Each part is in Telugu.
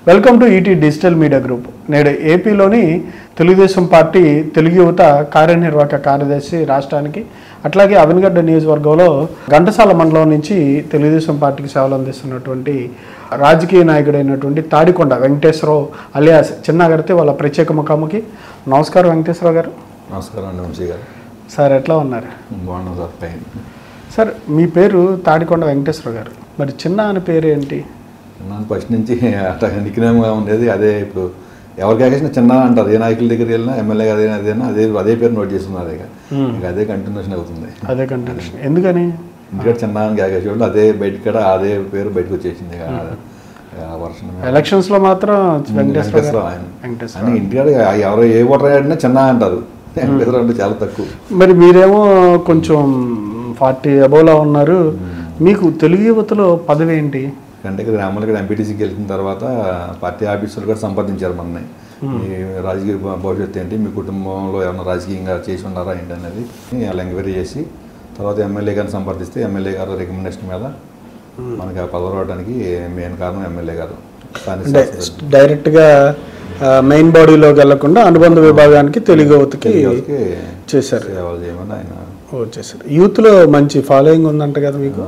Welcome to ET digital media group. నేడు ఏపీలోని తెలుగుదేశం పార్టీ తెలుగు యువత కార్యనిర్వాహక కార్యదర్శి రాష్ట్రానికి, అట్లాగే అవినగడ్డ నియోజకవర్గంలో ఘంటసాల మండలం నుంచి తెలుగుదేశం పార్టీకి సేవలు అందిస్తున్నటువంటి రాజకీయ నాయకుడైనటువంటి తాడికొండ వెంకటేశ్వరరావు అలియాస్ చిన్నగడితే వాళ్ళ ప్రత్యేక ముఖాముఖి. నమస్కారం వెంకటేశ్వరరావు గారు. నమస్కారం అండి వంశీ గారు. సార్ ఎట్లా ఉన్నారు? బాగున్నాం సార్. ఫైన్ సార్, మీ పేరు తాడికొండ వెంకటేశ్వరరావు గారు, మరి చిన్న అని పేరు ఏంటి? నాకు ఫస్ట్ నుంచి అట్లా నిక్నేమ్గా ఉండేది అదే. ఇప్పుడు ఎవరికైనా చిన్న అంటారు, ఏ నాయకుల దగ్గరికి వెళ్ళినా ఎమ్మెల్యే గారు అదేనా అదే పేరు నోట్ చేస్తున్నారు. ఇక అదే కంటిన్యూషన్ అవుతుంది. అదే కంటిన్యూషన్ ఎందుకని? ఇంటికాడ చిన్న అని కాకేసేవాళ్ళు, అదే బయట అదే పేరు బయటకు వచ్చేసింది. వర్షం ఎలక్షన్స్లో మాత్రం వెంకటేశ్వర అని ఇంటికాడ ఎవరు ఏ ఓటర్ ఆడినా చిన్న అంటారు, వెంకటేశ్వర అంటే చాలా తక్కువ. మరి మీరేమో కొంచెం 40 అబోవ్లో ఉన్నారు. మీకు తెలుగు యువతలో పదవి ఏంటి? అంటే గ్రామాలకు ఎంపీటీసీకి వెళ్ళిన తర్వాత పార్టీ ఆఫీసులు కూడా సంప్రదించారు మనని. మీ రాజకీయ భవిష్యత్తు ఏంటి, మీ కుటుంబంలో ఏమైనా రాజకీయంగా చేసి ఉన్నారా ఏంటి అనేది వాళ్ళు ఎంక్వైరీ చేసి తర్వాత ఎమ్మెల్యే గారిని సంప్రదిస్తే ఎమ్మెల్యే గారు రికమెండేషన్ మీద మనకి ఆ పదవి రావడానికి మెయిన్ కారణం ఎమ్మెల్యే గారు. డైరెక్ట్గా మెయిన్ బాడీలోకి వెళ్లకుండా అనుబంధ విభాగానికి తెలుగు యువతకి చేశారు, సేవలు చేయమని ఆయన చేశారు. యూత్లో మంచి ఫాలోయింగ్ ఉందంట కదా మీకు,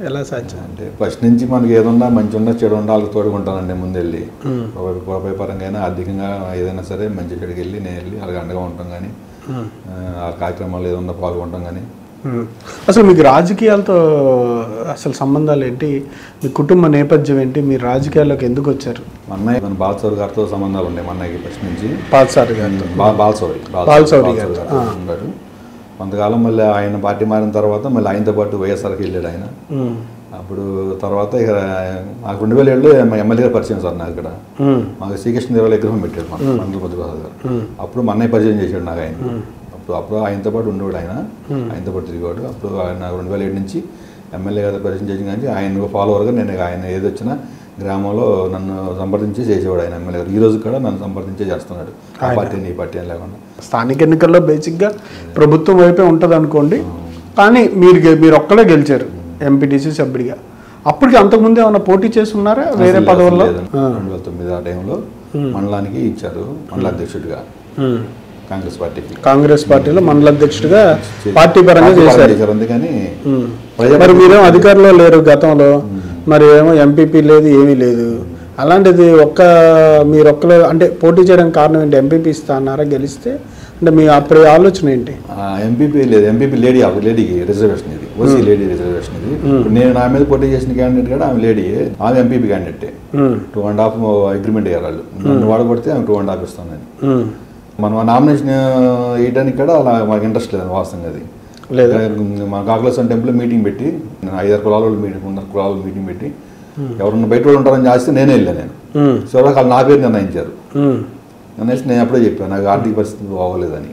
ఎలా సాధ్యం? అంటే ఫస్ట్ నుంచి మనకి ఏదన్నా మంచి ఉన్నా చెడు ఉన్నా వాళ్ళకి తోడుకుంటానండి. ముందెళ్ళి రూపాయి పరంగా ఆర్థికంగా ఏదైనా సరే మంచి చెడుకి వెళ్ళి నేను వెళ్ళి వాళ్ళకి అండగా ఉంటాం, కానీ ఆ కార్యక్రమాలు ఏదన్నా పాల్గొంటాం. కానీ అసలు మీకు రాజకీయాలతో అసలు సంబంధాలు ఏంటి? మీ కుటుంబ నేపథ్యం ఏంటి? మీరు రాజకీయాల్లోకి ఎందుకు వచ్చారు? మా అన్నయ్య మన బాలసౌరి గారితో సంబంధాలు ఉన్నాయి. మా అన్నయ్యకి ఫస్ట్ నుంచి బాలసౌరి గారితో బాలసౌరి ఉన్నాడు. కొంతకాలం మళ్ళీ ఆయన పార్టీ మారిన తర్వాత మళ్ళీ ఆయనతో పాటు వైఎస్ఆర్కి వెళ్ళాడు ఆయన. అప్పుడు తర్వాత ఇక నాకు 2007లో ఎమ్మెల్యే గారు పరిచయం సార్. నాకు ఇక్కడ మాకు శ్రీకృష్ణ దేవాలయ విగ్రహం పెట్టాడు మన మండల ప్రతిభాస్ గారు. అప్పుడు మా అన్నయ్య పరిచయం చేశాడు నాకు ఆయన. అప్పుడు ఆయనతో పాటు ఉండేవాడు, ఆయనతో పాటు తిరిగాడు. అప్పుడు ఆయన 2007 నుంచి ఎమ్మెల్యే గారు పరిచయం చేసిన కానీ ఆయన ఫాలోవర్గా నేను ఆయన ఏది వచ్చినా గ్రామంలో నన్ను సంప్రదించి చేసేవాడు ఆయన ఎమ్మెల్యే గారు. ఈ రోజు కూడా నన్ను సంప్రదించే చేస్తున్నాడు, ఆ పార్టీ ఈ పార్టీ అని లేకుండా. స్థానిక ఎన్నికల్లో బేసిక్గా ప్రభుత్వం వైపే ఉంటుంది అనుకోండి, కానీ మీరు ఒక్కడే గెలిచారు ఎంపీటీసీ సభ్యుడిగా. అప్పటికి అంతకుముందు ఏమైనా పోటీ చేసి ఉన్నారా వేరే పదవుల్లో? 2009 ఆ టైంలో మండలానికి ఇచ్చారు మండల అధ్యక్షుడిగా కాంగ్రెస్ పార్టీలో మండల అధ్యక్షుడిగా పార్టీ పరంగా చేశారు. అందుకని మరి మీరేమో అధికారంలో లేరు గతంలో, మరి ఏమో ఎంపీపీ లేదు, ఏమీ లేదు. అలాంటిది మీరు ఒక్కలే అంటే పోటీ చేయడానికి కారణం ఏంటి? ఎంపీపీ ఇస్తా అన్నారా గెలిస్తే? అంటే మీ అప్పుడు ఆలోచన ఏంటి? ఎంపీపీ లేదు, ఎంపీపీ లేడీకి రిజర్వేషన్ ఇది, ఓసీ లేడీ రిజర్వేషన్ ఇది. నేను నా మీద పోటీ చేసిన క్యాండిడేట్ కూడా ఆమె లేడీ, ఆమె ఎంపీపీ క్యాండిడేటే. 2.5 అగ్రిమెంట్ అయ్యారు వాళ్ళు. నన్ను వాడబడితే ఆమె 2.5 ఇస్తాను. మనం నామినేషన్ వేయడానికి కూడా అలా మాకు ఇంట్రెస్ట్ లేదు వాస్తవంగా. అది మా కాకులసన్ టెంపుల్ మీటింగ్ పెట్టి 5-6 కులాల మీటింగ్ పెట్టి ఎవరన్నా బయట వాళ్ళు ఉంటారని చేస్తే నేనే వెళ్ళాను. నేను చివరికి వాళ్ళు నా పేరు నిర్ణయించారు. నిర్ణయించి నేను అప్పుడే చెప్పాను నాకు ఆర్థిక పరిస్థితి బాగోలేదని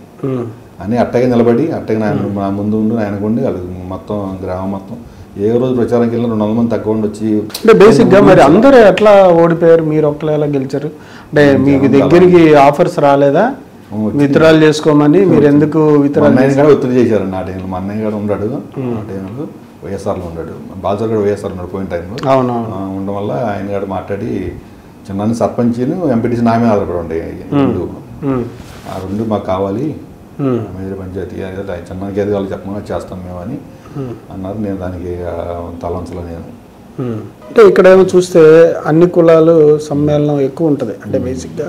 అని. అట్టగే నిలబడి అట్టగే నా ముందు ఉండి ఆయనకుండి వాళ్ళు మొత్తం గ్రామం మొత్తం ఏ రోజు ప్రచారానికి వెళ్ళిన 200 మంది తక్కువ వచ్చి. అంటే బేసిక్గా మరి అందరూ ఎట్లా ఓడిపోయారు, మీరు ఒక్కరు ఎలా గెలిచారు? అంటే మీకు దగ్గరికి ఆఫర్స్ రాలేదా విత్డ్రాల్ చేసుకోమని? మీరు ఎందుకు విత్డ్రాల్ ఒత్తిడి చేశారు? నా టైంలో మా అన్నయ్య గారు ఉన్నాడు, ఆ టైంలో వైఎస్ఆర్లో ఉన్నాడు, బాలసౌరి గారు వైఎస్ఆర్ ఉన్నాడు పోయిన టైంలో. ఉండడం వల్ల ఆయన గారు మాట్లాడి చిన్న సర్పంచ్ ఎంపీటీసీ నా మీద ఆధారపడి ఉంటాయి ఆ రెండు మాకు కావాలి, మేజర్ పంచాయతీ చిన్నకి ఏది కావాలి చెప్పమని చేస్తాం మేము అని అన్నారు. నేను దానికి తలంచలో నేను. అంటే ఇక్కడ ఏమో చూస్తే అన్ని కులాలు సమ్మేళనం ఎక్కువ ఉంటుంది. అంటే బేసిక్గా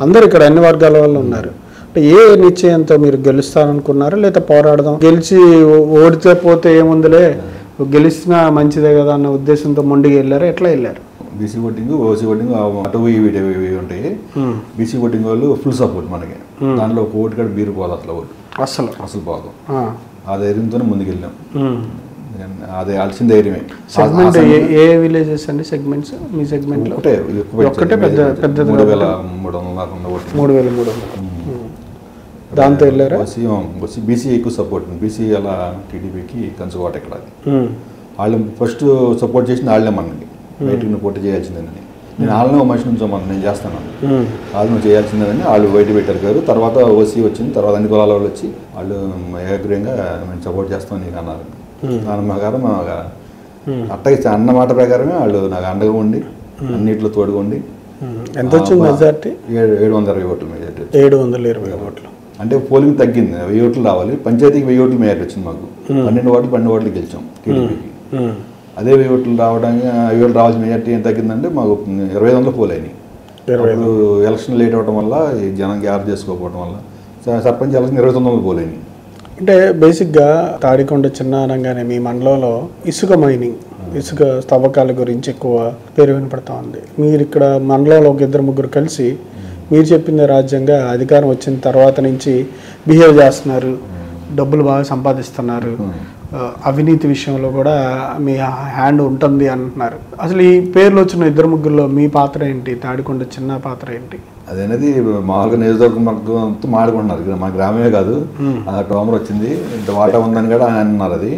అందరు ఇక్కడ అన్ని వర్గాల వాళ్ళు ఉన్నారు. అంటే ఏ నిశ్చయంతో మీరు గెలుస్తారనుకున్నారా, లేదా పోరాడదాం, గెలిచి ఓడితే పోతే ఏముందిలే, గెలిచినా మంచిదే కదా అన్న ఉద్దేశంతో మొండిగా వెళ్ళారు? ఎట్లా వెళ్ళారు? బీసీ ఓటింగ్, ఓసీ ఓటింగ్ అటు ఇవి ఉంటాయి. బీసీ ఓటింగ్ వాళ్ళు ఫుల్ సపోర్ట్ మనకి. దాంట్లో ఒక ఓటు కూడా బీరు పోదు, అసలు ఓటు అసలు పోదు. ఆ ధైర్యంతోనే ముందుకెళ్ళాం. అదే ఆల్సిన ధైర్యమే. సెగ్మెంట్ ఏ విలేజెస్ అండి? సెగ్మెంట్స్ మీ సెగ్మెంట్లో ఒకటే పెద్ద 3,300 దాంతో వెళ్ళారా? బీసీ ఎక్కువ సపోర్ట్. బీసీ అలా టీడీపీకి కంచుకోట ఇక్కడ. వాళ్ళు ఫస్ట్ సపోర్ట్ చేసిన వాళ్ళే మనకి, బయటకు నువ్వు పోటీ చేయాల్సిందని. నేను వాళ్ళనే ఒక మనిషి నుంచి నేను చేస్తాను, వాళ్ళు నువ్వు చేయాల్సిందని వాళ్ళు బయట పెట్టారు గారు. తర్వాత ఓసీ వచ్చింది, తర్వాత అన్ని కులాల వాళ్ళు వచ్చి వాళ్ళు ఏగ్రీయంగా మేము సపోర్ట్ చేస్తాం నీకు అన్నారు. దాని ప్రకారం అట్టగా అన్న మాట ప్రకారమే వాళ్ళు నాకు అండగా ఉండి అన్నిట్లో తోడుగా ఉండి ఎంత వచ్చింది మెజార్టీ? 720 ఓట్లు మెజార్టీ. 720 ఓట్లు అంటే పోలింగ్ తగ్గింది, 1000 ఓట్లు రావాలి. పంచాయతీకి 1000 ఓట్లు మెజార్టీ వచ్చింది మాకు. 12 ఓట్లు గెలిచాం టీడీపీకి. అదే 1000 ఓట్లు రావడానికి 1000 ఓట్లు రావాల్సిన మెజార్టీ ఏం తగ్గిందంటే మాకు 2500 పోల్ అయినాయి. ఇప్పుడు ఎలక్షన్ లేట్ అవ్వడం వల్ల ఈ జనం గ్యాప్ చేసుకోకపోవడం వల్ల సర్పంచ్ ఎలక్షన్ 2900 పోల్ అయినాయి. అంటే బేసిక్గా తాడికొండ చిన్న అనగానే మీ మండలంలో ఇసుక మైనింగ్, ఇసుక తవ్వకాల గురించి ఎక్కువ పేరు వినపడతా ఉంది. మీరు ఇక్కడ మండలంలో ఒక 2-3 కలిసి మీరు చెప్పింది రాజ్యంగా అధికారం వచ్చిన తర్వాత నుంచి బిహేవ్ చేస్తున్నారు, డబ్బులు బాగా సంపాదిస్తున్నారు, అవినీతి విషయంలో కూడా మీ హ్యాండ్ ఉంటుంది అంటున్నారు. అసలు ఈ పేర్లు వచ్చిన 2-3లో మీ పాత్ర ఏంటి? తాడికొండ చిన్న పాత్ర ఏంటి? అదనేది మామూలుగా నియోజకవర్గం మొత్తం మాడుకుంటున్నారు. మా గ్రామమే కాదు, టోమర్ వచ్చింది, ఇంత వాటా ఉందని కూడా ఆయన అన్నారు. అది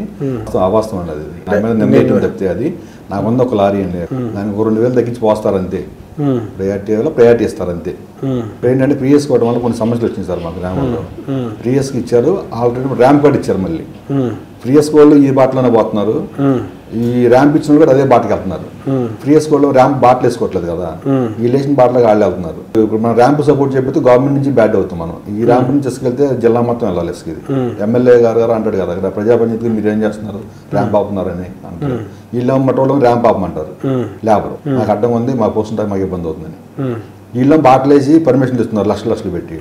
అవాస్తవం అండి. అది నా మీద నిర్ణయం చెప్తే అది నాకు ఉంది ఒక లారీ అండి, దానికి 2000 తగ్గించి పోస్తారు అంతే. ప్రయారిటీ ఇస్తారు అంతే. ఏంటంటే ప్రీఎస్ కోవడం వల్ల కొన్ని సమస్యలు వచ్చింది సార్ మా గ్రామంలో. ప్రీఎస్కి ఇచ్చారు, ఆల్రెడీ ర్యాంప్ కార్డ్ ఇచ్చారు. మళ్ళీ ప్రీఎస్ వాళ్ళు ఈ బాటలోనే పోతున్నారు, ఈ ర్యాంప్ ఇచ్చిన కూడా అదే బాటకి వెళ్తున్నారు. ప్రీఎస్ వాళ్ళు ర్యాంప్ బాటలు వేసుకోవట్లేదు కదా, ఈ లేచిన బాటలకు వాళ్ళు వెళ్తున్నారు. ఇప్పుడు మనం ర్యాంప్ సపోర్ట్ చెప్పితే గవర్నమెంట్ నుంచి బ్యాడ్ అవుతాం. మనం ఈ ర్యాంప్ నుంచి తీసుకెళ్తే జిల్లా మొత్తం వెళ్ళాలి. ఇది ఎమ్మెల్యే గారు అంటాడు కదా, ఇక్కడ ప్రజా పంచాయతీకి మీరు ఏం చేస్తున్నారు, ర్యాంప్ ఆపుతున్నారని అంటారు. వీళ్ళు మట్టోళ్ళని ర్యాంప్ ఆపమంటారు. లేబర్ మాకు అడ్డం ఉంది, మా పోస్ట్ మాకు ఇబ్బంది అవుతుందని వీళ్ళం బాటలేసి పర్మిషన్ ఇస్తున్నారు, లక్షలు పెట్టి.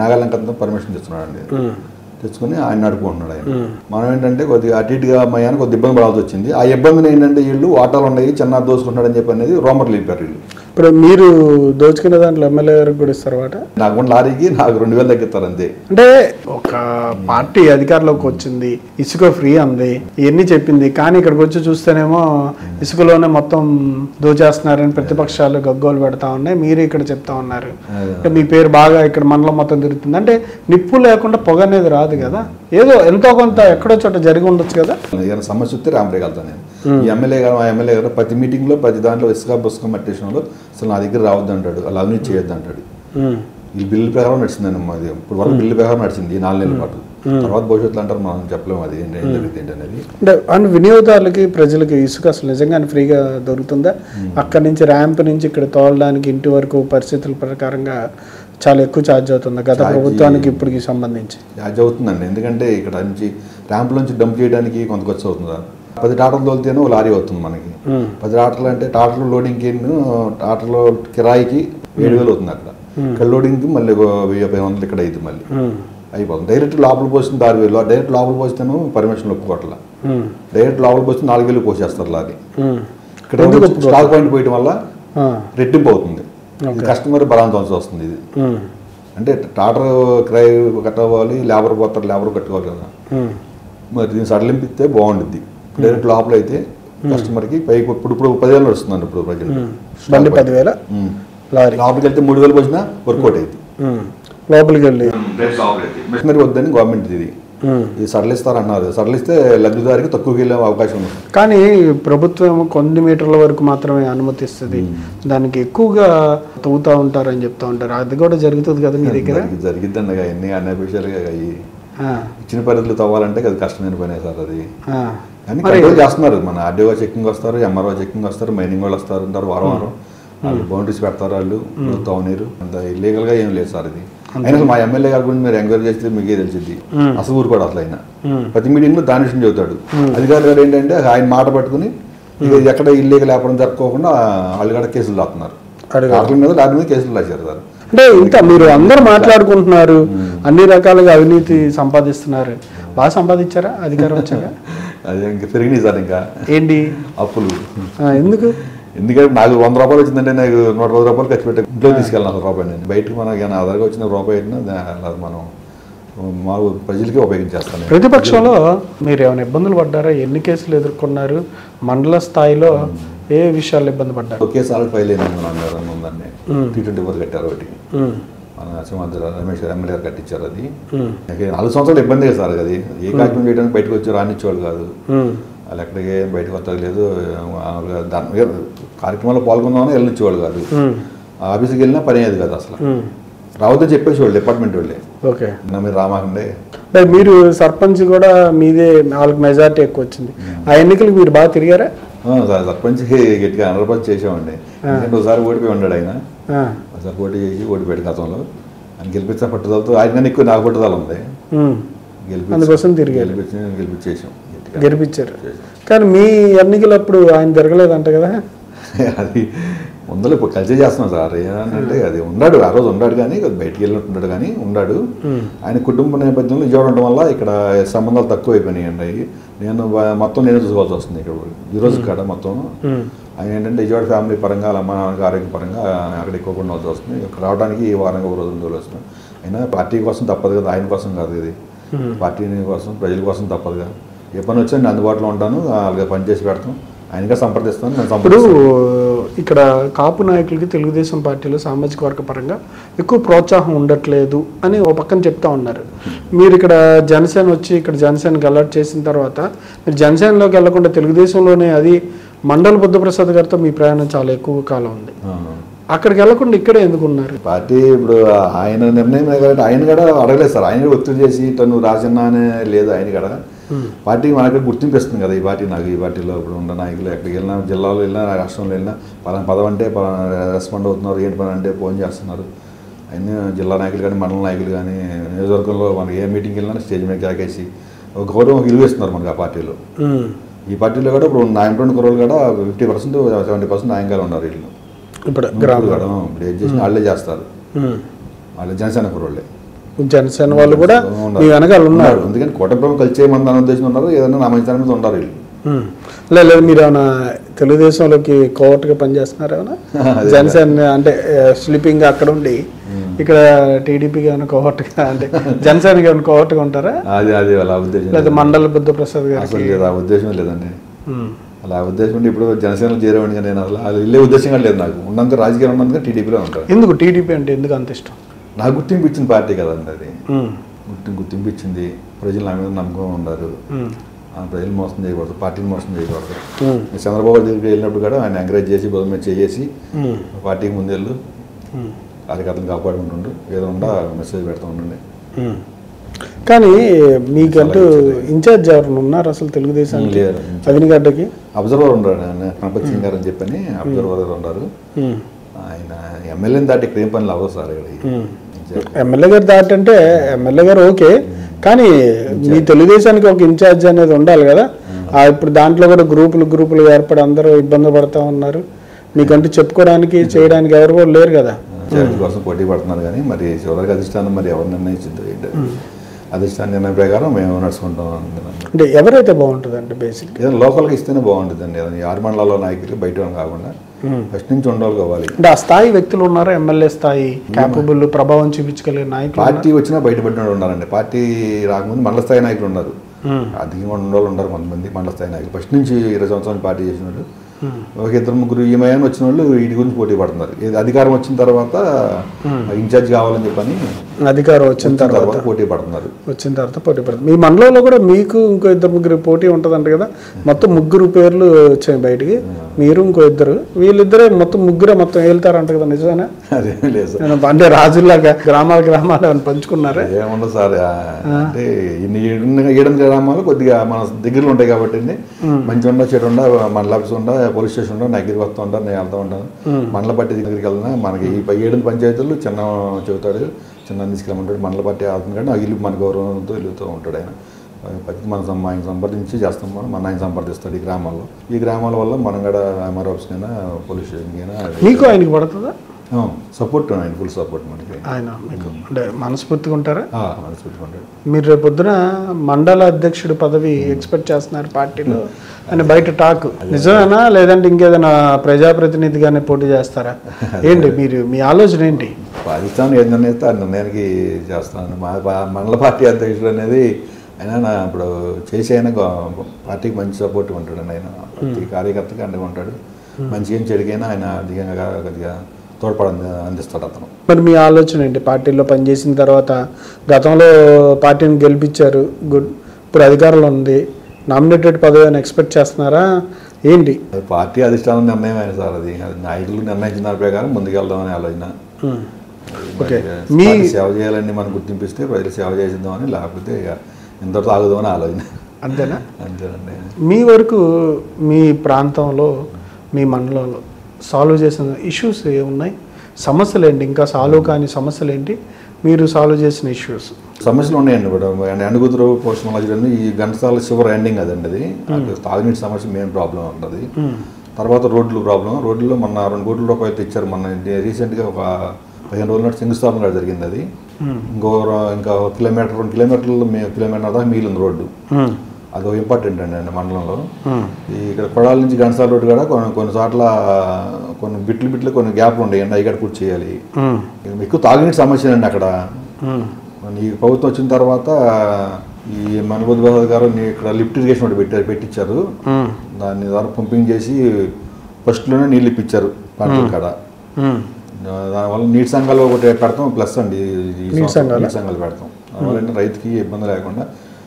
నాగాలంక పర్మిషన్ ఇస్తున్నాడు అండి, తెచ్చుకుని ఆయన నడుపుకుంటున్నాడు. ఆయన మనం ఏంటంటే కొద్దిగా అటు ఇటుగా అమ్మాయిని కొద్ది ఇబ్బంది పడాల్సి వచ్చింది. ఆ ఇబ్బందిని ఏంటంటే వీళ్ళు వాటాలు ఉన్నాయి, చిన్న దోసుకుంటున్నాడు అని చెప్పి అనేది రోమర్లు వెళ్ళిపోయారు వీళ్ళు. ఇప్పుడు మీరు దోచుకునే దాంట్లో ఎమ్మెల్యే గారికి కూడా ఇస్తారు వాట? నాకు లారీకి నాకు 2000 తగ్గిస్తారు అంతే. అంటే ఒక పార్టీ అధికారంలోకి వచ్చింది, ఇసుక ఫ్రీ అంది, ఇవన్నీ చెప్పింది, కానీ ఇక్కడికి వచ్చి చూస్తేనేమో ఇసుకలోనే మొత్తం దోచేస్తున్నారని ప్రతిపక్షాలు గగ్గోలు పెడతా ఉన్నాయి. మీరు ఇక్కడ చెప్తా ఉన్నారు అంటే మీ పేరు బాగా ఇక్కడ మండలం మొత్తం తిరుగుతుంది. అంటే నిప్పు లేకుండా పొగ అనేది రాదు కదా, ఏదో ఎంతో కొంత ఎక్కడో చోట జరిగి ఉండొచ్చు కదా. ఏదైనా సమస్య వస్తే రాంబ్రేక్ వెళ్తాను నేను. ఈ ఎమ్మెల్యే గారు, ఆ ఎమ్మెల్యే గారు ప్రతి మీటింగ్లో ప్రతి దాంట్లో ఇసుక బుసుక మట్టేషన్లో అసలు నా దగ్గర రావద్దు అంటాడు, అలా అవినీతి చేయొద్దు అంటాడు. ఈ బిల్లు ప్రకారం నడిచిందండి మాది. ఇప్పుడు వరకు బిల్లు ప్రకారం నడిచింది 4 నెలల పాటు. తర్వాత భవిష్యత్తులో అంటారు, మనం చెప్పలేము అది ఏం జరిగింది అనేది. అంటే వినియోగదారులకి ప్రజలకి ఇసుక అసలు నిజంగానే ఫ్రీగా దొరుకుతుందా? అక్కడి నుంచి ర్యాంప్ నుంచి ఇక్కడ తోలడానికి ఇంటి వరకు పరిస్థితుల ప్రకారంగా చాలా ఎక్కువ ఛార్జ్ అవుతుంది గత ప్రభుత్వానికి ఇప్పటికి సంబంధించి? ఛార్జ్ అవుతుందండి, ఎందుకంటే ఇక్కడ నుంచి ర్యాంప్ నుంచి డంప్ చేయడానికి కొంత ఖర్చు అవుతుంది. 10 టాటర్లు తోలితేనే ఓ లారీ అవుతుంది మనకి. 10 టాటర్లు అంటే టాటర్లు లోడింగ్కి, టాటర్లో కిరాయికి 7000 అవుతుంది అక్కడ. ఇక్కడ లోడింగ్కి మళ్ళీ 1500 ఇక్కడ అయింది, మళ్ళీ అయిపోతుంది. డైరెక్ట్ లోపల పోసిన 6000, డైరెక్ట్ లోపల పోస్తేనో పర్మిషన్ ఒప్పుకోవట్లా. డైరెక్ట్ లోపల పోస్తే 4000 పోసేస్తారు లారీ. ఇక్కడ స్టాక్ పాయింట్ పోయడం వల్ల రెట్టింపు అవుతుంది, కస్టమర్ బలాంతవలసి వస్తుంది. ఇది అంటే టాటర్ కిరాయి కట్టుకోవాలి, లేబర్ పోతారు, లేబర్ కట్టుకోవాలి కదా. మరి దీన్ని సడలింపిస్తే బాగుంటుంది. డైరెక్ట్ లోపల అయితే కస్టమర్కి పైకి ఇప్పుడు 10,000 నడుస్తుందండి. ఇప్పుడు ప్రజలు 10,000 లోపలికి వెళ్తే 3,000 పోసినా వర్కౌట్ అయింది. లోపలికి వెళ్ళి మిషనరీ వద్దని గవర్నమెంట్ ఇది సడలిస్తారన్నారు. సడలిస్తే లబ్ధిదారికి తక్కువకి వెళ్ళే అవకాశం ఉంది. కానీ ప్రభుత్వం కొన్ని మీటర్ల వరకు మాత్రమే అనుమతిస్తుంది, దానికి ఎక్కువగా తవ్వుతూ ఉంటారని చెప్తా ఉంటారు. అది కూడా జరుగుతుంది కదా మీ దగ్గర? జరిగిద్దండి, ఎన్ని అన్ని విషయాలుగా ఇచ్చిన పరిధిలో తవ్వాలంటే అది కష్టమైన పనే సార్. అది కానీ కంట్రోల్ చేస్తున్నారు. మన ఆర్డీఓ చెక్కింగ్ వస్తారు, ఎంఆర్ఓ చెక్కింగ్ వస్తారు, మైనింగ్ వాళ్ళు వస్తారు అంటారు. వారం వాళ్ళు బౌండరీస్ పెడతారు, వాళ్ళు తవ్వనీరు. అంత ఇల్లీగల్గా ఏం లేదు సార్ ఇది. అయినా మా ఎమ్మెల్యే గారి గురించి మీరు ఎంక్వైరీ చేస్తే మీకే తెలిసింది. అసలు ఊరు కూడా అసలు ఆయన ప్రతి మీటింగ్లో దాని విషయం చెబుతాడు. అధికారులు గారు ఏంటంటే ఆయన మాట పట్టుకుని ఎక్కడ ఇల్లీగల్ వ్యాపారం జరుపుకోకుండా వాళ్ళు కూడా కేసులు రాస్తున్నారు. వాటి మీద లారీ మీద కేసులు రాశారు సార్. అంటే ఇంకా మీరు అందరూ మాట్లాడుకుంటున్నారు, అన్ని రకాలుగా అవినీతి సంపాదిస్తున్నారు. బాగా సంపాదించారా అధికారం వచ్చాక? అది ఇంకా పెరిగినాయి సార్. ఇంకా ఏంటి అప్పులు? ఎందుకంటే నాకు 100 రూపాయలు వచ్చిందంటే నాకు 110 రూపాయలు ఖర్చు పెట్టే ఇంట్లో తీసుకెళ్ళాను రూపాయలు. నేను బయటకు మనకి ఏమైనా ఆధారంగా వచ్చిన రూపాయి మనం మా ప్రజలకే ఉపయోగించేస్తాను. ప్రతిపక్షంలో మీరు ఏమైనా ఇబ్బందులు పడ్డారా? ఎన్ని కేసులు ఎదుర్కొన్నారు? మండల స్థాయిలో ఏ విషయాల్లో ఇబ్బంది పడ్డారు? ఒకే సార్లు ఫైల్ అయినాను ఉందండి. T24 కట్టారు ఒకటి, మన సింహాద్రి రమేష్ గారు ఎమ్మెల్యే గారు కట్టించారు. అది 4 సంవత్సరాలు ఇబ్బంది సార్. అది ఏ కార్యక్రమం చేయడానికి బయటకు వచ్చి రానిచ్చేవాళ్ళు కాదు. వాళ్ళు ఎక్కడికి బయటకు వస్తలేదు, కార్యక్రమాల్లో పాల్గొందామని వెళ్ళనిచ్చేవాళ్ళు కాదు. ఆఫీస్కి వెళ్ళినా పని అయ్యేది కాదు అసలు. రావద్దని చెప్పేసేవాళ్ళు డిపార్ట్మెంట్ వాళ్ళే. ఓకే, మీరు రామాకండే. మీరు సర్పంచ్ కూడా మీదే, వాళ్ళకి మెజార్టీ ఎక్కువ వచ్చింది. ఆ ఎన్నికలకు మీరు బాగా తిరిగారా? సర్పంచ్కి గట్టిగా 100% చేసామండి. ఎందుకంటే ఒకసారి ఓడిపోయి ఉన్నాడు ఆయన. ఒకసారి పోటీ చేసి ఓడిపోయాడు గతంలో. ఆయన గెలిపించిన పట్టుదలతో ఆయన కానీ ఎక్కువ నాకు పట్టుదల ఉంది. అందుకోసం తిరిగి గెలిపించేసాం. గెలిపించారు. కానీ మీ ఎన్నికలప్పుడు ఆయన తిరగలేదంట కదా? అది ముందర ఇప్పుడు కలిసి చేస్తున్నాం సార్. ఏంటంటే అది ఉన్నాడు, ఆ రోజు ఉన్నాడు, కానీ బయటికి వెళ్ళినట్టున్నాడు, కానీ ఉన్నాడు. ఆయన కుటుంబ నేపథ్యంలో విజయవాడ ఉండడం వల్ల ఇక్కడ సంబంధాలు తక్కువ అయిపోయినాయండి. నేను మొత్తం నేను చూసుకోవాల్సి వస్తుంది ఇక్కడ ఈ రోజు కాడ మొత్తం. ఆయన ఏంటంటే విజయవాడ ఫ్యామిలీ పరంగా అమ్మ నాన్నకి ఆరోగ్య పరంగా అక్కడ ఎక్కువ ఉండాల్సి వస్తుంది. ఇక్కడ రావడానికి ఈ వారంగా ఒక రోజు ఉండాల్సి వస్తుంది. అయినా పార్టీ కోసం తప్పదు కదా, ఆయన కోసం కాదు ఇది, పార్టీ కోసం ప్రజల కోసం తప్పదు కదా. ఏ పని వచ్చా నేను అందుబాటులో ఉంటాను, అలాగే పనిచేసి పెడతాం, ఆయనగా సంప్రదిస్తాను. నేను ఇప్పుడు ఇక్కడ కాపు నాయకులకి తెలుగుదేశం పార్టీలో సామాజిక వర్గ పరంగా ఎక్కువ ప్రోత్సాహం ఉండట్లేదు అని ఓ పక్కన చెప్తా ఉన్నారు. మీరు ఇక్కడ జనసేన వచ్చి ఇక్కడ జనసేనకి అలర్ట్ చేసిన తర్వాత మీరు జనసేనలోకి వెళ్లకుండా తెలుగుదేశంలోనే, అది మండల బుద్ధప్రసాద్ గారితో మీ ప్రయాణం చాలా ఎక్కువ కాలం ఉంది. అక్కడికి వెళ్లకుండా ఇక్కడే ఎందుకున్నారు? పార్టీ ఇప్పుడు ఆయన నిర్ణయం కాబట్టి ఆయన కూడా అడగలేదు సార్. ఆయన ఒత్తిడి చేసి తను రాజన్న అనే లేదు. ఆయన కూడా పార్టీ మనకి గుర్తింపు ఇస్తుంది కదా ఈ పార్టీ. నాకు ఈ పార్టీలో ఇప్పుడు ఉన్న నాయకులు ఎక్కడికి వెళ్ళినా, జిల్లాలో వెళ్ళినా, రాష్ట్రంలో వెళ్ళినా పలానా పదం అంటే రెస్పాండ్ అవుతున్నారు, ఏంటి పని అంటే ఫోన్ చేస్తున్నారు. ఆయన జిల్లా నాయకులు కానీ మండల నాయకులు కానీ నియోజకవర్గంలో మనకి ఏ మీటింగ్కి వెళ్ళినా స్టేజ్ మీద కాకేసి ఒక గౌరవం విలువేస్తున్నారు మనకి ఆ పార్టీలో. ఈ పార్టీలో కూడా ఇప్పుడు నాయకుడు కుర్రోళ్ళు కూడా 50%, 70% నాయకులు ఉన్నారు. వీళ్ళు ఇప్పుడు ఇప్పుడు ఏం చేసినా వాళ్ళే చేస్తారు, వాళ్ళే జనసేన కుర్రోళ్ళే. జనసేన వాళ్ళు కూడా వెనకాల ఉన్నారు. అందుకని కూటమి కలిసి చేయమని అనే ఉద్దేశం ఉన్నారు. ఏదైనా నా మంచి మీద ఉన్నారు వీళ్ళు. లేదు మీరు ఏమైనా తెలుగుదేశంలోకి కోవర్ట్గా పనిచేస్తున్నారు ఏమైనా? జనసేన అంటే స్లీపింగ్ అక్కడ ఉండి ఇక్కడ టీడీపీకి ఏమైనా కోవర్ట్గా, అంటే జనసేనకి ఏమైనా కోవర్ట్గా ఉంటారా? అది అలా ఉద్దేశం లేదా మండల బుద్ధప్రసాద్ గారు ఆ ఉద్దేశం లేదండి. అలా ఉద్దేశం ఉంటే ఇప్పుడు జనసేనలో చేరేవాడిగా నేను అసలు అది వెళ్ళే ఉద్దేశంగా లేదు నాకు. ఉన్నందుకు రాజకీయం ఉన్నందుకు టీడీపీలో ఉంటాను. ఎందుకు టీడీపీ అంటే ఎందుకు అంత ఇష్టం? నాకు గుర్తింపు ఇచ్చిన పార్టీ కదండి అది. గుర్తింపు ఇచ్చింది, ప్రజలు నా మీద నమ్మకం ఉన్నారు. ప్రజలు మోసం చేయకూడదు, పార్టీని మోసం చేయకూడదు. చంద్రబాబు దగ్గరికి వెళ్ళినప్పుడు కూడా ఆయన ఎంకరేజ్ చేసి బదులు మీద చేసి పార్టీకి ముందెళ్ళు కార్యకర్తలు కాపాడుకుంటుండు, ఏదో ఉండా మెసేజ్ పెడతా ఉండండి. కానీ మీకంటూ ఇన్ఛార్జ్ ఎవరు ఉన్నారు అసలు తెలుగుదేశానికి? అవినిగడ్డకి అబ్జర్వర్ ఉన్నాడు గణపతి సింగ్ గారు అని చెప్పని అబ్జర్వర్ ఉన్నారు. ఆయన ఎమ్మెల్యేని దాటి ఇక్కడ ఏం పనులు అవ్వదు సార్. ఇక్కడ ఎమ్మెల్యే గారు దాటి అంటే ఎమ్మెల్యే గారు ఓకే, కానీ మీ తెలుగుదేశానికి ఒక ఇన్ఛార్జ్ అనేది ఉండాలి కదా. ఇప్పుడు దాంట్లో కూడా గ్రూపులు ఏర్పడి అందరూ ఇబ్బంది పడుతూ ఉన్నారు. మీకంటూ చెప్పుకోవడానికి చేయడానికి ఎవరు కూడా లేరు కదా. కోసం పోటీ పడుతున్నారు, కానీ మరి చివరికి అధిష్టానం మరి ఎవరు నిర్ణయించిందో ఏంటి, అధిష్టాన నిర్ణయం ప్రకారం మేము నడుచుకుంటాం. అంటే ఎవరైతే బాగుంటుంది అంటే బేసిక్ ఏదైనా లోకల్గా ఇస్తేనే బాగుంటుందండి. ఏదైనా 6 మండలాల్లో నాయకులు బయట కాకుండా ఫస్ట్ నుంచి ఉండాలి కావాలి. అంటే ఆ స్థాయి వ్యక్తులు ఉన్నారా? ఎమ్మెల్యే స్థాయి క్యాపబుల్ ప్రభావం చూపించగలిగే నాయకులు పార్టీ వచ్చినా బయటపడిన ఉన్నారండి. పార్టీ రాకముందు మండల స్థాయి నాయకులు ఉన్నారు, అధికంగా ఉండేవాళ్ళు ఉన్నారు కొంతమంది మండల స్థాయి నాయకులు. ఫస్ట్ నుంచి 20 సంవత్సరాలు పార్టీ చేసిన వాళ్ళు, ఒక 2-3 ఈమయాన్ని వచ్చిన వాళ్ళు వీటి గురించి పోటీ పడుతున్నారు. అధికారం వచ్చిన తర్వాత ఇన్ఛార్జ్ కావాలని చెప్పని అధికారం వచ్చిన తర్వాత పోటీ పడుతున్నారు. మీ మండలంలో కూడా మీకు ఇంకో 2-3 పోటీ ఉంటుందంట కదా. మొత్తం 3 పేర్లు వచ్చాయి బయటికి, మీరు ఇంకో 2. వీళ్ళిద్దరే మొత్తం 3 మొత్తం వెళ్తారంట కదా, నిజమేనా? అదేం లేదు అంటే రాజుల్లాగా గ్రామాలు అని పంచుకున్నారా? ఏముండదు సార్. అంటే 7 గ్రామాలు కొద్దిగా మన దగ్గరలో ఉంటాయి కాబట్టి మంచి ఉండ చెడు ఉండ మండల ఆఫీస్ ఉండ పోలీస్ స్టేషన్ ఉండ నా దగ్గరికి వస్తూ ఉంటాను, నేను వెళ్తూ ఉంటాను. మండల పార్టీ దగ్గరికి వెళ్ళినా మనకి ఈ 7 పంచాయతీలు చిన్న చెబుతాడు, చిన్న తీసుకెళ్ళమంటాడు. మండల పార్టీ అవుతుంది కానీ ఆ ఇల్లు మన గౌరవంతో వెళ్తూ ఉంటాడు ఆయన. ఆయన సంప్రదించి చేస్తాం, మన ఆయన సంప్రదిస్తాడు ఈ గ్రామాల వల్ల మనం కూడా ఎంఆర్ ఆఫీస్కైనా పోలీస్ స్టేషన్కైనా. మీకు ఆయనకి పడుతుందా సపోర్ట్? ఆయన ఫుల్ సపోర్ట్ మనకి. ఆయన మీకు అంటే మనస్ఫూర్తిగా ఉంటారా? మనస్ఫూర్తిగా ఉంటాడు. మీరు రేపు పొద్దున మండల అధ్యక్షుడు పదవి ఎక్స్పెక్ట్ చేస్తున్నారు పార్టీలో అని బయట టాక్, నిజమేనా? లేదంటే ఇంకేదైనా ప్రజాప్రతినిధిగానే పోటీ చేస్తారా? ఏంటి మీ ఆలోచన ఏంటి? పాకిస్తాన్ ఏం నిర్ణయిస్తే ఆ నిర్ణయానికి చేస్తాను. మా మండల పార్టీ అధ్యక్షుడు అనేది ఆయన ఇప్పుడు చేసి ఆయన పార్టీకి మంచి సపోర్ట్ ఉంటాడు. ఆయన ప్రతి కార్యకర్తకి అండగా ఉంటాడు. మంచి ఏం చెడికైనా ఆయన అధికంగా కొద్దిగా తోడ్పడి అందిస్తాడు అతను. మరి మీ ఆలోచన ఏంటి? పార్టీలో పనిచేసిన తర్వాత గతంలో పార్టీని గెలిపించారు, గుడ్. ఇప్పుడు అధికారంలో ఉంది, నామినేటెడ్ పదవి అని ఎక్స్పెక్ట్ చేస్తున్నారా ఏంటి? పార్టీ అధిష్టానం నిర్ణయం అయినా సార్, అది నాయకులు నిర్ణయించిన దాని ప్రకారం ముందుకెళ్దామని ఆలోచన. సేవ చేయాలని మనం గుర్తింపిస్తే ప్రజలు సేవ చేద్దామని, లేకపోతే ఇక ఇంతటితో ఆగుదామని ఆలోచన. అంతేనా? అంతేనండి. మీ వరకు మీ ప్రాంతంలో మీ మండలంలో సాల్వ్ చేసిన ఇష్యూస్ ఏమున్నాయి? సమస్యలు ఏంటి, ఇంకా సాల్వ్ కాని సమస్యలు ఏంటి, మీరు సాల్వ్ చేసిన ఇష్యూస్? సమస్యలు ఉన్నాయండి ఇప్పుడు ఎండగుతురు పోషణ మధ్యలో ఈ ఘంటసాల చివరి ఎండింగ్ అదండి. అది తాగునీటి సమస్య మెయిన్ ప్రాబ్లం ఉంటుంది. తర్వాత రోడ్లు ప్రాబ్లం. రోడ్లలో మొన్న 2 కోట్ల రూపాయలు తెచ్చారు. మొన్న రీసెంట్గా ఒక 15 రోజుల నాటి శంకుస్థాపన కూడా జరిగింది. అది ఇంకా కిలోమీటర్ 2 కిలోమీటర్లు కిలోమీటర్ దాకా మిగిలింది రోడ్డు. అది ఇంపార్టెంట్ అండి మండలంలో. ఇక్కడ కొడాల నుంచి ఘంటసాల రోడ్డు కూడా కొన్ని చోట్ల కొన్ని బిట్లు కొన్ని గ్యాప్లు ఉండేయండి, అవి కూడా పూర్తి చేయాలి. ఎక్కువ తాగునీటి సమస్య అండి అక్కడ. ఈ ప్రభుత్వం వచ్చిన తర్వాత ఈ మనబోధ్ ప్రసాద్ గారు ఇక్కడ లిఫ్ట్ ఇరిగేషన్ ఒకటి పెట్టించారు. దాన్ని ద్వారా పంపింగ్ చేసి ఫస్ట్లోనే నీళ్ళు ఇప్పించారు పంటల కాడ. దానివల్ల నీటి సంఘాలు ఒకటి పెడతాం, ప్లస్ అండి నీటి సంఘాలు పెడతాం. దానివల్ల రైతుకి ఇబ్బంది లేకుండా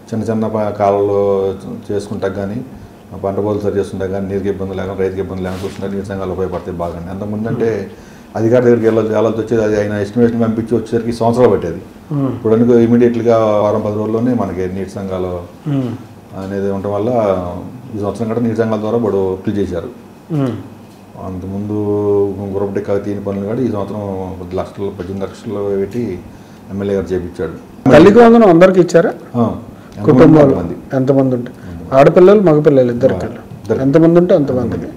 చిన్న కాలంలో చేసుకుంటా కానీ పంట పొలాలు సరి చేసుకుంటా కానీ నీరుకి ఇబ్బంది లేకుండా రైతుకి ఇబ్బంది లేకుండా చూసుకుంటే నీటి సంఘాలు ఉపయోగపడతాయి బాగా. అంతకుముందు అంటే అధికారి దగ్గరికి వెళ్ళాల్సి వచ్చేది. అది ఆయన ఎస్టిమేషన్ పంపించి వచ్చేసరికి సంవత్సరాలు పట్టేది. ఇప్పుడు అనుకో ఇమీడియట్గా 10 రోజుల్లోనే మనకి నీటి సంఘాలు అనేది ఉండటం వల్ల ఈ సంవత్సరం కూడా నీటి సంఘాల ద్వారా ఇప్పుడు ఫిల్ చేశారు. అంతకుముందు గురపటి కవితీని పనులు కూడా ఈ సంవత్సరం 18 లక్షలు పెట్టి ఎమ్మెల్యే గారు చేయించాడు. తల్లికి వందనం అందరికి ఇచ్చారా? కుటుంబాలు ఎంతమంది ఉంటే, ఆడపిల్లలు మగపిల్లలు ఇద్దరికి ఎంతమంది ఉంటే అంతమందికి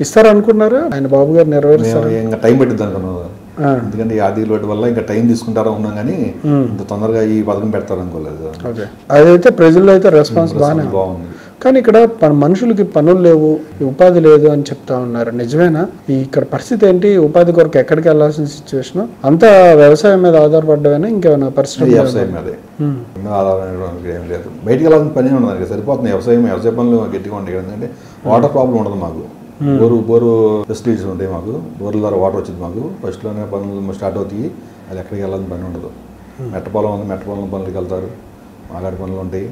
ఇస్తారనుకున్నారా? ఆయన బాబు గారు నెరవేరుస్తారు. ఇంకా టైం పట్టిద్ది అనుకున్నారు. ఎందుకంటే ఈ ఆర్థిక లోటు వల్ల ఇంకా టైం తీసుకుంటారా ఉన్నాం కానీ ఇంత తొందరగా ఈ పథకం పెడతారు అనుకోలేదు. ఓకే, అదైతే ప్రజల్లో అయితే రెస్పాన్స్ బాగానే బాగుంది. కానీ ఇక్కడ మనుషులకి పనులు లేవు, ఉపాధి లేదు అని చెప్తా ఉన్నారు. నిజమేనా? ఇక్కడ పరిస్థితి ఏంటి? ఉపాధి కొరకు ఎక్కడికి వెళ్ళాల్సిన సిచ్యువేషన్? అంతా వ్యవసాయం మీద ఆధారపడ్డమైనా ఇంకేమైనా పరిస్థితి? వ్యవసాయం మీదే ఆధారపడడానికి ఏం లేదు. బయటికి వెళ్ళాల్సిన పని ఉండదు, సరిపోతుంది. వ్యవసాయ పనులు గట్టిగా ఉంటాయి. ఎందుకంటే వాటర్ ప్రాబ్లం ఉండదు మాకు. బోరు ఫెసిలిటీస్ ఉంటాయి మాకు. బోర్ల ద్వారా వాటర్ వచ్చింది మాకు. ఫస్ట్లోనే పనులు స్టార్ట్ అవుతాయి. అది ఎక్కడికి వెళ్ళాల్సిన పని ఉండదు. మెట్ట పొలం ఉంది, మెట్ట పొలం పనులకి వెళ్తారు. మాగాడి పనులు ఉంటాయి.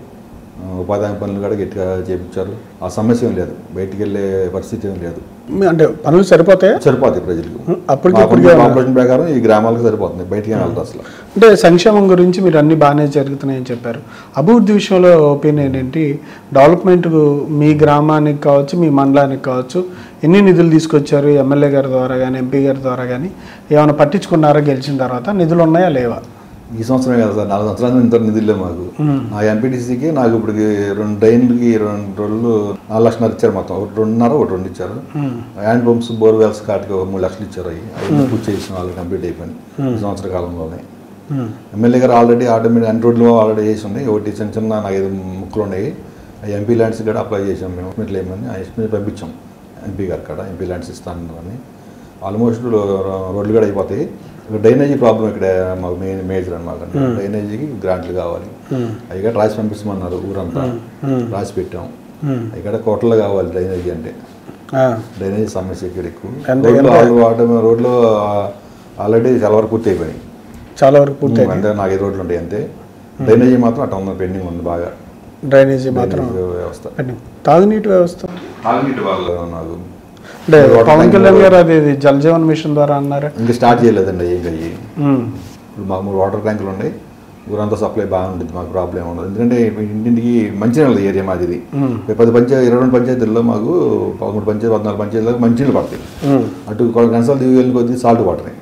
ఉపాధి హామీ పనులు కూడా గట్టిగా చేయించారు. ఆ సమస్య ఏం లేదు, బయటికి వెళ్ళే పరిస్థితి ఏం లేదు. అంటే పనులు సరిపోతాయి ప్రజలకు. పాపులేషన్ ప్రకారం ఈ గ్రామాలకు సరిపోతుంది, బయటికి వెళ్తారు అసలు. అంటే సంక్షేమం గురించి మీరు అన్ని బాగానే జరుగుతున్నాయని చెప్పారు. అభివృద్ధి విషయంలో ఒపీనియన్ ఏంటి? డెవలప్మెంట్కు మీ గ్రామానికి కావచ్చు, మీ మండలానికి కావచ్చు, ఎన్ని నిధులు తీసుకొచ్చారు? ఎమ్మెల్యే గారి ద్వారా కానీ, ఎంపీ గారి ద్వారా కానీ ఏమైనా పట్టించుకున్నారా? గెలిచిన తర్వాత నిధులు ఉన్నాయా లేవా? ఈ సంవత్సరమే కదా సార్, 4 సంవత్సరాల ఇంత నిధులే మాకు. నా ఎంపీటీసీకి నాకు ఇప్పుడు 2 డ్రైన్లకి 2 రోజులు 4 లక్షలు ఇచ్చారు. మొత్తం 1.5 ఒకటి 2 ఇచ్చారు. హ్యాండ్ పంప్స్ బోర్వెల్స్ కాటికి 3 లక్షలు ఇచ్చారు. అవి పూర్తి చేసిన వాళ్ళు కంప్లీట్ అయిపోయింది ఈ సంవత్సర కాలంలోనే. ఎమ్మెల్యే గారు ఆల్రెడీ ఆటోమేటిక్ అన్ని రోడ్లు ఆల్రెడీ చేసి ఉన్నాయి. ఒకటి చిన్న 4-5 ముక్కలు ఉన్నాయి. ఎంపీ ల్యాండ్స్ కూడా అప్లై చేసాం మేము. ఎస్టిమేట్లు ఏమని ఆ ఎస్టిమేట్ పంపించాం ఎంపీ గారు కాడ. ఎంపీ ల్యాండ్స్ ఇస్తాను అని ఆల్మోస్ట్ రోడ్లు కూడా అయిపోతాయి. డ్రైనేజీ ప్రాబ్లం ఇక్కడ మాకు మేజర్ అనమాట. డ్రైనేజీకి గ్రాంట్లు కావాలి. అవి కూడా రాసి పంపిస్తామన్నారు. ఊరంతా రాసి పెట్టాం. ఇక్కడ కోట్లలో కావాలి డ్రైనేజీ. అంటే డ్రైనేజీ సమస్య ఇక్కడ ఎక్కువ. రోడ్లు ఆల్రెడీ చాలా వరకు పూర్తి అయిపోయినాయి. అంటే 4-5 రోడ్లు ఉంటాయి అంతే. డ్రైనేజీ మాత్రం అట్లా ఉంది, పెండింగ్ ఉంది బాగా. డ్రైనేజీ మాత్రం వ్యవస్థ. తాగునీటి వ్యవస్థ వాళ్ళు నాకు అంటే పవన్ కళ్యాణ్ గారు అది జల్ జీవన్ మిషన్ ద్వారా అన్నారు. ఇంకా స్టార్ట్ చేయలేదండి. ఇంకా ఇప్పుడు మాకు 3 వాటర్ ట్యాంకులు ఉన్నాయి. ఊరంతా సప్లై బాగుంటుంది, మాకు ప్రాబ్లం ఉండదు. ఎందుకంటే ఇంటింటికి మంచినీళ్ళు ఏరియా మాది. ఇది 22 పంచాయతీల్లో మాకు 14 పంచాయతీలకు మంచినీళ్ళు పడతాయి. అటు గంటసాల దిగి వెళ్ళి కొద్దిగా సాల్ట్ వాటర్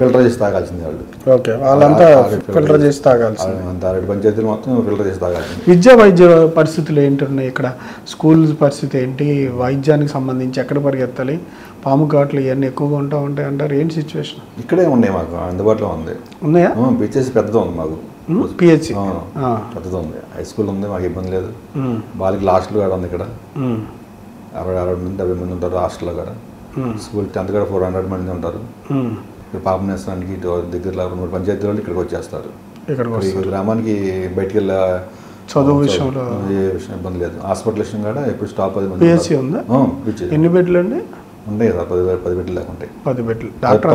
ఫిల్టర్ చేసి తాగాల్సింది వాళ్ళు. ఓకే, వాళ్ళంతా ఫిల్టర్ చేసి తాగాల్సింది. అంతా 2 పంచాయతీలు మొత్తం ఫిల్టర్ చేసి తాగాల్సింది. విద్యా వైద్య పరిస్థితులు ఏంటున్నాయి ఇక్కడ? స్కూల్ పరిస్థితి ఏంటి? వైద్యానికి సంబంధించి ఎక్కడ పరిగెత్తాలి? పాము ఘాట్లు ఇవన్నీ ఎక్కువగా ఉంటాయి అంటారు. ఏంటి సిచ్యువేషన్? ఇక్కడే ఉన్నాయి మాకు, అందుబాటులో ఉంది. ఉన్నాయా? పిహెచ్సి పెద్దది ఉంది మాకు. పిహెచ్సి పెద్దది ఉంది. హై స్కూల్ ఉంది, మాకు ఇబ్బంది లేదు. వాళ్ళకి లాస్ట్లో కూడా ఉంది. ఇక్కడ 60 మంది 70 మంది ఉంటారు హాస్టల్లో కూడా. స్కూల్ 10th కూడా 400 మంది ఉంటారు. ఇక్కడ పాపం నేస్తానికి దగ్గరలో 2-3 పంచాయతీల వాళ్ళు ఇక్కడికి వచ్చేస్తారు. ఈ గ్రామానికి బయటికి వెళ్ళే చదువు విషయంలో ఇబ్బంది లేదు. హాస్పిటల్ విషయం కూడా ఎప్పుడు స్టాప్ 10 మంది. పిహెచ్సి ఉందా? ఎన్ని బెడ్లు అండి? ఉంటాయి కదా, 10 బెడ్లు లేక ఉంటాయి. 10 బెడ్లు. డాక్టర్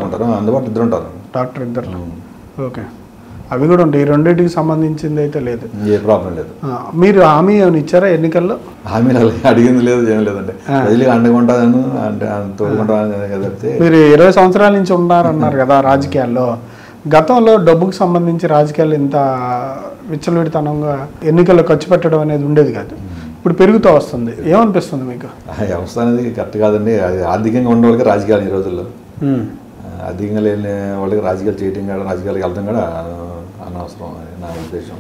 ఉంటారు, అందుబాటులో 2 ఉంటారు. డాక్టర్ 2. ఓకే, అవి కూడా ఉంటాయి. 2టికి సంబంధించింది అయితే లేదు, ఏ ప్రాబ్లం లేదు. మీరు హామీ ఏమైనా ఇచ్చారా ఎన్నికల్లో? హామీలు అడిగింది లేదు, ఏం లేదండి. ప్రజలకు అండగా ఉంటాను అంటే తోడుకుంటాను. మీరు 20 సంవత్సరాల నుంచి ఉన్నారన్నారు కదా రాజకీయాల్లో. గతంలో డబ్బుకు సంబంధించి రాజకీయాలు ఇంత విచ్చలవిడితనంగా ఎన్నికల్లో ఖర్చు పెట్టడం అనేది ఉండేది కాదు. ఇప్పుడు పెరుగుతూ వస్తుంది. ఏమనిపిస్తుంది మీకు? వ్యవస్థ అనేది కరెక్ట్ కాదండి. అది ఆర్థికంగా ఉండే వాళ్ళకి రాజకీయాలు ఈ రోజుల్లో అధికంగా లేని వాళ్ళకి రాజకీయాలు చేయడం కూడా రాజకీయాలకు వెళ్తాం కూడా అనవసరం అని నా ఉద్దేశం.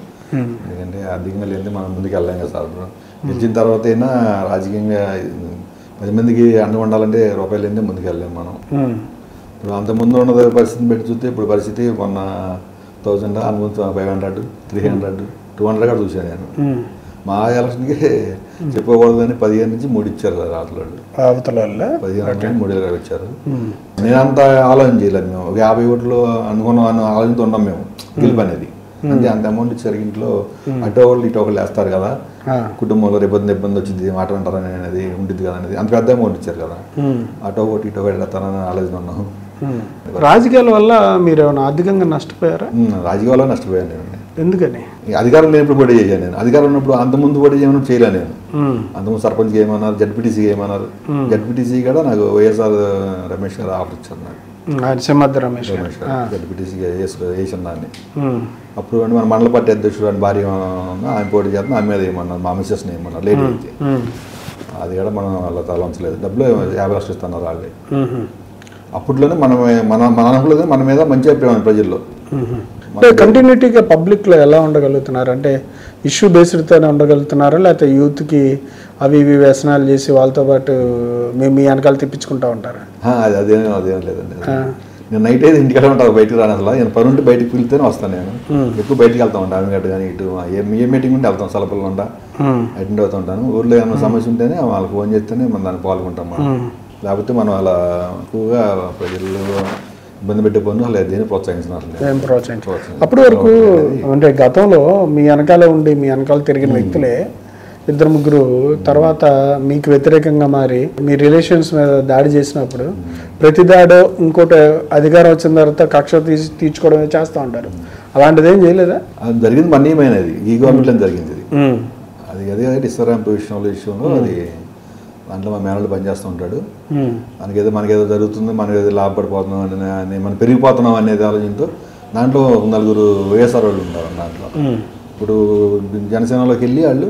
ఎందుకంటే అధికంగా లేనిది మనం ముందుకు వెళ్ళాం కదా సార్. గెలిచిన తర్వాత అయినా రాజకీయంగా 10 మందికి అండగా ఉండాలంటే రూపాయలు లేనిదే ముందుకు వెళ్ళాం మనం. ఇప్పుడు అంతకుముందు ఉన్న పరిస్థితిని పెట్టి చూస్తే ఇప్పుడు పరిస్థితి మొన్న 1000 అనుకుంటా 500 300 200 కూడా చూశాను నేను. మా ఎలక్షన్కి చెప్పకూడదని 15 నుంచి 3 ఇచ్చారు సార్ అవతల 15 3 వచ్చారు. నేనంత ఆలోచన చేయలేదు. మేము ఒక 50 ఓట్లు అనుకున్నాం ఆలోచనతో ఉన్నాం మేము గెలుపు అనేది. అంటే అంత అమౌంట్ ఇచ్చారు. ఇంట్లో అటో వాళ్ళు ఇటో ఒకళ్ళు వేస్తారు కదా, కుటుంబంలో ఇబ్బంది వచ్చింది మాట అంటారని అనేది ఉంటుంది కదా అనేది అంత పెద్ద అమౌంట్ ఇచ్చారు కదా, అటో ఒకటి ఇటో ఒకటి వేస్తారని ఆలోచన ఉన్నాం. రాజకీయాల వల్ల మీరు ఏమైనా ఆర్థికంగా నష్టపోయారా? రాజకీయాల్లో నష్టపోయాను నేను. ఎందుకని? అధికారం లేనప్పుడు పోటీ చేశాను నేను. అధికారం ఉన్నప్పుడు అంతకుముందు పోటీ చేయమని చేయలేను నేను. అంతకుముందు సర్పంచ్కి ఏమన్నారు, జడ్పీటీసీకి ఏమన్నారు. జడ్పీటీసీ కూడా నాకు వైఎస్ఆర్ రమేష్ గారు ఆఫర్ ఇచ్చారు నాకు. రమేష్ జడ్పీటీసీకి వేసాను దాన్ని. అప్పుడు మన మండల పార్టీ అధ్యక్షుడు అని భార్య ఆయన పోటీ చేస్తాను. ఆమె మీద ఏమన్నారు, మా మిస్సెస్ని ఏమన్నారు లేడీ అయితే. అది కూడా మనం వాళ్ళ తలంచలేదు. డబ్బులు 50 లక్షలు ఇస్తున్నారు వాళ్ళే. అప్పట్లోనే మన అనుకున్నది మన మీద మంచి అభిప్రాయం ప్రజల్లో. కంటిన్యూటీగా పబ్లిక్లో ఎలా ఉండగలుగుతున్నారు? అంటే ఇష్యూ బేస్డ్తోనే ఉండగలుగుతున్నారా, లేకపోతే యూత్కి అవి ఇవి వ్యసనాలు చేసి వాళ్ళతో పాటు మేము మీ వెనకాల తిప్పించుకుంటా ఉంటారా? అదేం లేదండి. నేను నైట్ అయితే ఇంటికి ఉంటాను, బయటకు రాను అసలు. నేను పని ఉంటే బయటకు పిలిస్తేనే వస్తాను. నేను ఎక్కువ బయటకు వెళ్తా ఉంటాను. ఆమెగడ్డ కానీ ఇటు ఏ మీటింగ్ ఉంటే వెళ్తాం. సలపల్లో ఉంటా అటెండ్ అవుతూ ఉంటాను. ఊర్లో ఏమైనా సమస్య ఉంటేనే వాళ్ళకి ఫోన్ చేస్తేనే మనం దాన్ని పాల్గొంటాం. మనం లేకపోతే మనం అలా ఎక్కువగా ప్రజలు ఇబ్బంది పెట్టే పనులు అలా దేని ప్రోత్సహించినారు. అప్పటి వరకు అంటే గతంలో మీ వెనకాల ఉండి మీ వెనకాల తిరిగిన వ్యక్తులే 2-3 తర్వాత మీకు వ్యతిరేకంగా మారి మీ రిలేషన్స్ మీద దాడి చేసినప్పుడు ప్రతి దాడో ఇంకోటి అధికారం వచ్చిన తర్వాత కక్ష తీర్చుకోవడమే చేస్తూ ఉంటారు. అలాంటిది ఏం చేయలేదా? అది జరిగింది మన్నీయమైనది ఈ గవర్నమెంట్లో జరిగింది. అది అదే ఇస్తారాంపు విషయంలో అది దాంట్లో మా మేనల్ని పనిచేస్తూ ఉంటాడు. మనకేదో జరుగుతుంది, మనం ఏదో లాభపడిపోతున్నాం అని మనం పెరిగిపోతున్నాం అనేది ఆలోచనతో దాంట్లో 4 వైఎస్ఆర్ వాళ్ళు ఉంటారు. దాంట్లో ఇప్పుడు జనసేనలోకి వెళ్ళి వాళ్ళు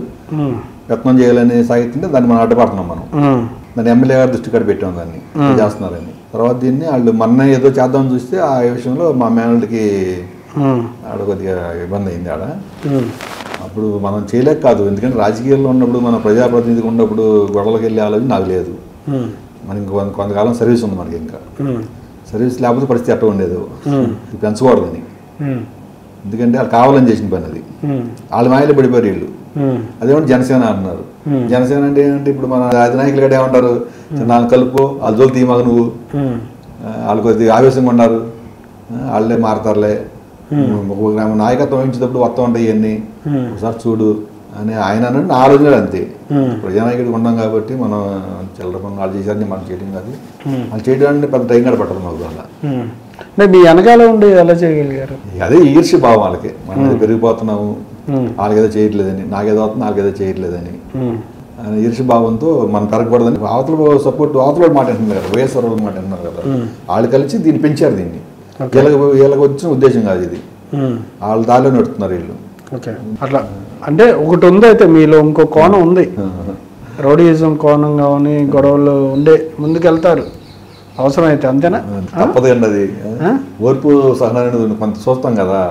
యత్నం చేయాలని సాగుతుంటే దాన్ని మనం అడ్డుపడుతున్నాం. మనం దాన్ని ఎమ్మెల్యే గారి దృష్టి కాడ పెట్టాం, దాన్ని చేస్తున్నారని. తర్వాత దీన్ని వాళ్ళు మన ఏదో చేద్దామని చూస్తే ఆ విషయంలో మా మేనల్కి ఆడ కొద్దిగా ఇబ్బంది అయింది. ఆడ అప్పుడు మనం చేయలేక కాదు, ఎందుకంటే రాజకీయాల్లో ఉన్నప్పుడు మన ప్రజాప్రతినిధిగా ఉన్నప్పుడు గొడవలకు వెళ్ళే ఆలోచన నాకు లేదు. మనకి కొంతకాలం సర్వీస్ ఉంది మనకి. ఇంకా సర్వీస్ లేకపోతే పరిస్థితి ఎట్లా ఉండేది, పెంచకూడదని. ఎందుకంటే వాళ్ళు కావాలని చేసిన పని అది. వాళ్ళ మాయలు పడిపోయారు వీళ్ళు. అదేమంటే జనసేన అంటున్నారు. జనసేన అంటే ఏంటంటే ఇప్పుడు మన అధినాయకులు గట్రా ఏమంటారు, నాలుగు కలుపు వాళ్ళ జోలు తీయమాక నువ్వు, వాళ్ళు కొద్దిగా ఆవేశంగా ఉన్నారు, వాళ్ళే మారతారులే, నాయకత్వం వహించేటప్పుడు వస్తూ ఉంటాయి ఇవన్నీ, ఒకసారి చూడు అని ఆయన అన్నట్టు ఆలోచన. అంతే, ప్రజానాయకుడికి ఉన్నాం కాబట్టి మనం చిల్లర పనులు వాళ్ళు చేశారని మనం చేయడం కాదు. వాళ్ళు చేయడానికి పెద్ద టైం గడపట్టదు మాకు. వల్ల మీ వెనకాల ఉండి ఎలా చేయగలిగారు? అదే ఈర్ష్య భావం వాళ్ళకి, మనం పెరిగిపోతున్నాము, వాళ్ళకేదో చేయట్లేదని, నాకేదో అవుతుంది వాళ్ళకేదో చేయట్లేదని ఈర్ష్య భావంతో మనం పెరగకూడదని అవతల సపోర్ట్ అవతల మాట అంటున్నారు కదా, వైఎస్ఆర్ మాట అంటున్నారు కదా, వాళ్ళు కలిసి దీన్ని పెంచారు. దీన్ని వీళ్ళకి వచ్చిన ఉద్దేశం కాదు ఇది, వాళ్ళ దారిలో నడుతున్నారు వీళ్ళు. ఓకే, అట్లా అంటే ఒకటి ఉంది. అయితే మీలో ఇంకో కోణం ఉంది, రౌడీయిజం కోణం కానీ గొడవలు ఉండే ముందుకెళ్తారు అవసరమైతే, అంతేనా? తప్పదండి, అది ఓర్పు సహనాన్ని కొంత చూస్తాం కదా,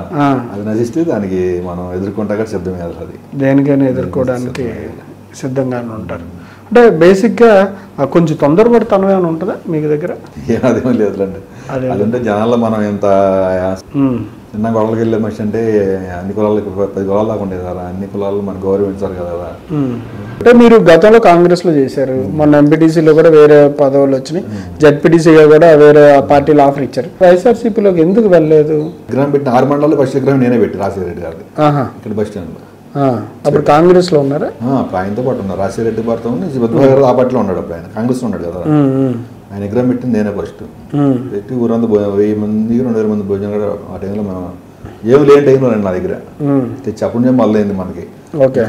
అది నశిస్తే దానికి మనం ఎదుర్కొంటా సిద్ధమే. అది దేనికైనా ఎదుర్కోవడానికి సిద్ధంగానే ఉంటారు. అంటే బేసిక్గా కొంచెం తొందరపడితనం ఏమైనా ఉంటుందా మీకు దగ్గర? అదేమీ లేదులేండి. అదంటే జనాల్లో మనం ఎంత చిన్న గొడవలకి వెళ్ళే మనిషి అంటే అన్ని కులాలకి 10 కులాలు దాకా ఉండేది కదా, అన్ని కులాలు మనం గౌరవించారు కదా. అంటే మీరు గతంలో కాంగ్రెస్లో చేశారు, మొన్న ఎంపీటీసీలో కూడా వేరే పదవులు వచ్చినాయి, జడ్పీటీసీగా కూడా వేరే పార్టీలు ఆఫర్ ఇచ్చారు. వైఎస్ఆర్సీపీలోకి ఎందుకు వెళ్ళలేదు? విగ్రహం పెట్టిన 6 మండలాలు ఫస్ట్ విగ్రహం నేనే పెట్టి రాజశేఖర రెడ్డి గారిది ఇక్కడ బస్ స్టాండ్లో. అప్పుడు కాంగ్రెస్ లో ఉన్నారా? ఆయనతో పాటు ఉన్నారు, రాజశేఖర రెడ్డి భర్త గారు ఆ పార్టీలో ఉన్నాడు. అప్పుడు ఆయన కాంగ్రెస్ లో ఉన్నాడు కదా. ఆయన విగ్రహం పెట్టింది నేనే ఫస్ట్ పెట్టి ఊరంతా 1000 మంది 2000 మంది భోజనం కూడా ఆ టైంలో మేము ఏమి లేని టైంలో నా దగ్గర తెచ్చి అప్పుడు నుంచి మొదలైంది మనకి